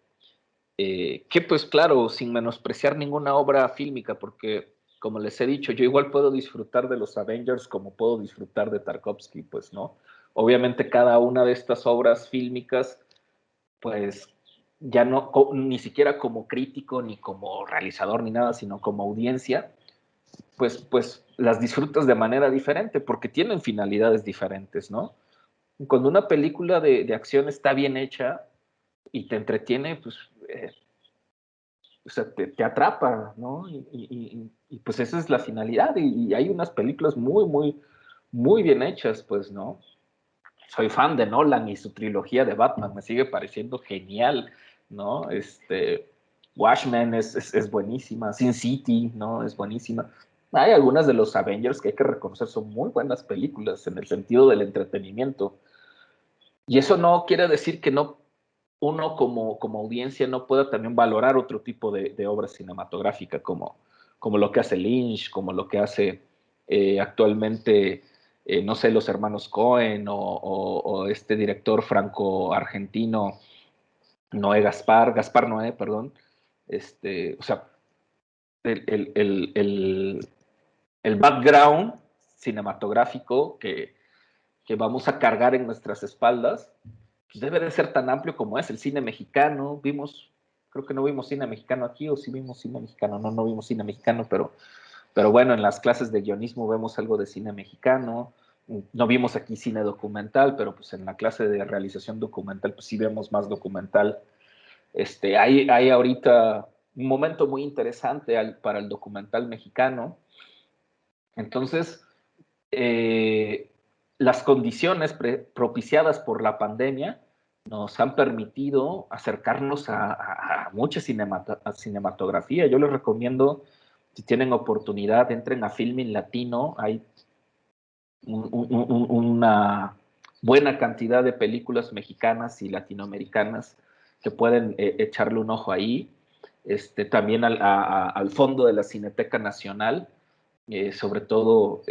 que pues claro, sin menospreciar ninguna obra fílmica, porque como les he dicho, yo igual puedo disfrutar de los Avengers como puedo disfrutar de Tarkovsky, pues no. Obviamente cada una de estas obras fílmicas, pues ya no, ni siquiera como crítico, ni como realizador, ni nada, sino como audiencia, pues las disfrutas de manera diferente, porque tienen finalidades diferentes, ¿no? Cuando una película de acción está bien hecha y te entretiene, pues, o sea, te atrapa, ¿no? Pues esa es la finalidad. Y hay unas películas muy, muy, muy bien hechas, pues, ¿no? Soy fan de Nolan y su trilogía de Batman, me sigue pareciendo genial. ¿no? Watchmen es buenísima, Sin City, ¿no? Es buenísima. Hay algunas de los Avengers que hay que reconocer son muy buenas películas en el sentido del entretenimiento. Y eso no quiere decir que no uno como audiencia no pueda también valorar otro tipo de obra cinematográfica, como lo que hace Lynch, como lo que hace actualmente, no sé, los hermanos Cohen o este director franco-argentino, Gaspar Noé, perdón. O sea, el background cinematográfico que vamos a cargar en nuestras espaldas, pues debe de ser tan amplio como es el cine mexicano. Creo que no vimos cine mexicano aquí, o sí vimos cine mexicano, no vimos cine mexicano, pero bueno, en las clases de guionismo vemos algo de cine mexicano. No vimos aquí cine documental, pero pues en la clase de realización documental, pues sí vemos más documental. Hay ahorita un momento muy interesante para el documental mexicano. Entonces, las condiciones propiciadas por la pandemia nos han permitido acercarnos a mucha cinematografía. Yo les recomiendo, si tienen oportunidad, entren a Filmin Latino. Hay una buena cantidad de películas mexicanas y latinoamericanas que pueden echarle un ojo ahí. También al fondo de la Cineteca Nacional, sobre todo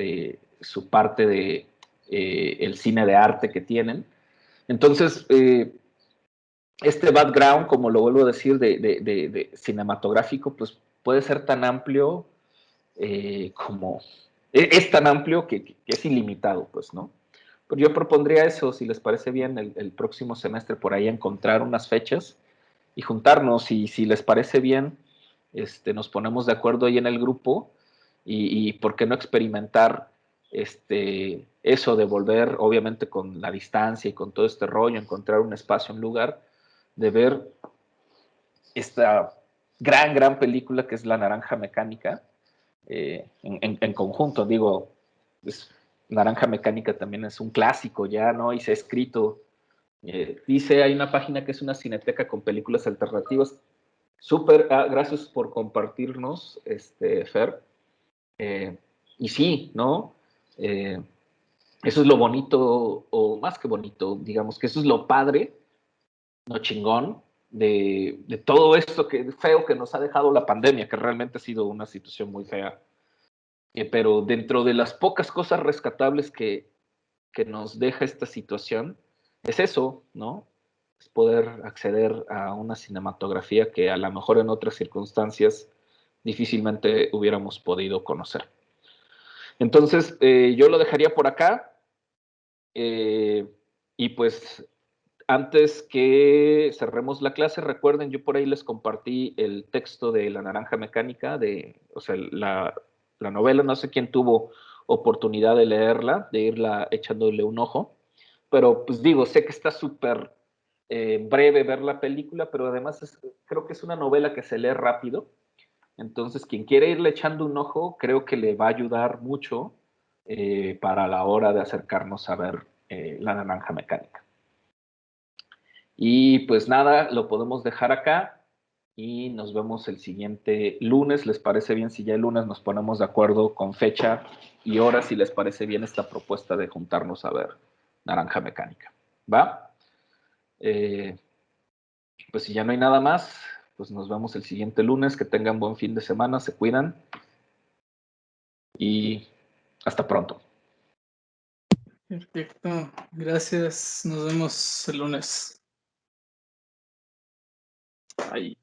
su parte de el cine de arte que tienen. Entonces, este background, como lo vuelvo a decir, de cinematográfico, pues puede ser tan amplio como... Es tan amplio que es ilimitado, pues, ¿no? Pero yo propondría eso, si les parece bien, el próximo semestre por ahí encontrar unas fechas y juntarnos, y si les parece bien, nos ponemos de acuerdo ahí en el grupo y por qué no experimentar eso de volver, obviamente con la distancia y con todo este rollo, encontrar un espacio, un lugar, de ver esta gran película que es La Naranja Mecánica, en conjunto. Digo, Naranja Mecánica también es un clásico ya, ¿no? Y se ha escrito. Dice, hay una página que es una cineteca con películas alternativas. Súper, gracias por compartirnos, Fer. Y sí, ¿no? Eso es lo bonito, o más que bonito, digamos que eso es lo padre, lo chingón, de todo esto feo que nos ha dejado la pandemia, que realmente ha sido una situación muy fea. Pero dentro de las pocas cosas rescatables que nos deja esta situación, es eso, ¿no? Es poder acceder a una cinematografía que a lo mejor en otras circunstancias difícilmente hubiéramos podido conocer. Entonces, yo lo dejaría por acá. Y pues, antes que cerremos la clase, recuerden, yo por ahí les compartí el texto de La Naranja Mecánica, o sea, la novela, no sé quién tuvo oportunidad de leerla, de irla echándole un ojo, pero pues digo, sé que está súper breve ver la película, pero además creo que es una novela que se lee rápido. Entonces, quien quiere irle echando un ojo, creo que le va a ayudar mucho para la hora de acercarnos a ver La Naranja Mecánica. Y pues nada, lo podemos dejar acá y nos vemos el siguiente lunes. ¿Les parece bien si ya el lunes nos ponemos de acuerdo con fecha y hora, si les parece bien esta propuesta de juntarnos a ver Naranja Mecánica? ¿Va? Pues si ya no hay nada más, pues nos vemos el siguiente lunes. Que tengan buen fin de semana, se cuidan y hasta pronto. Perfecto, gracias. Nos vemos el lunes. Ahí.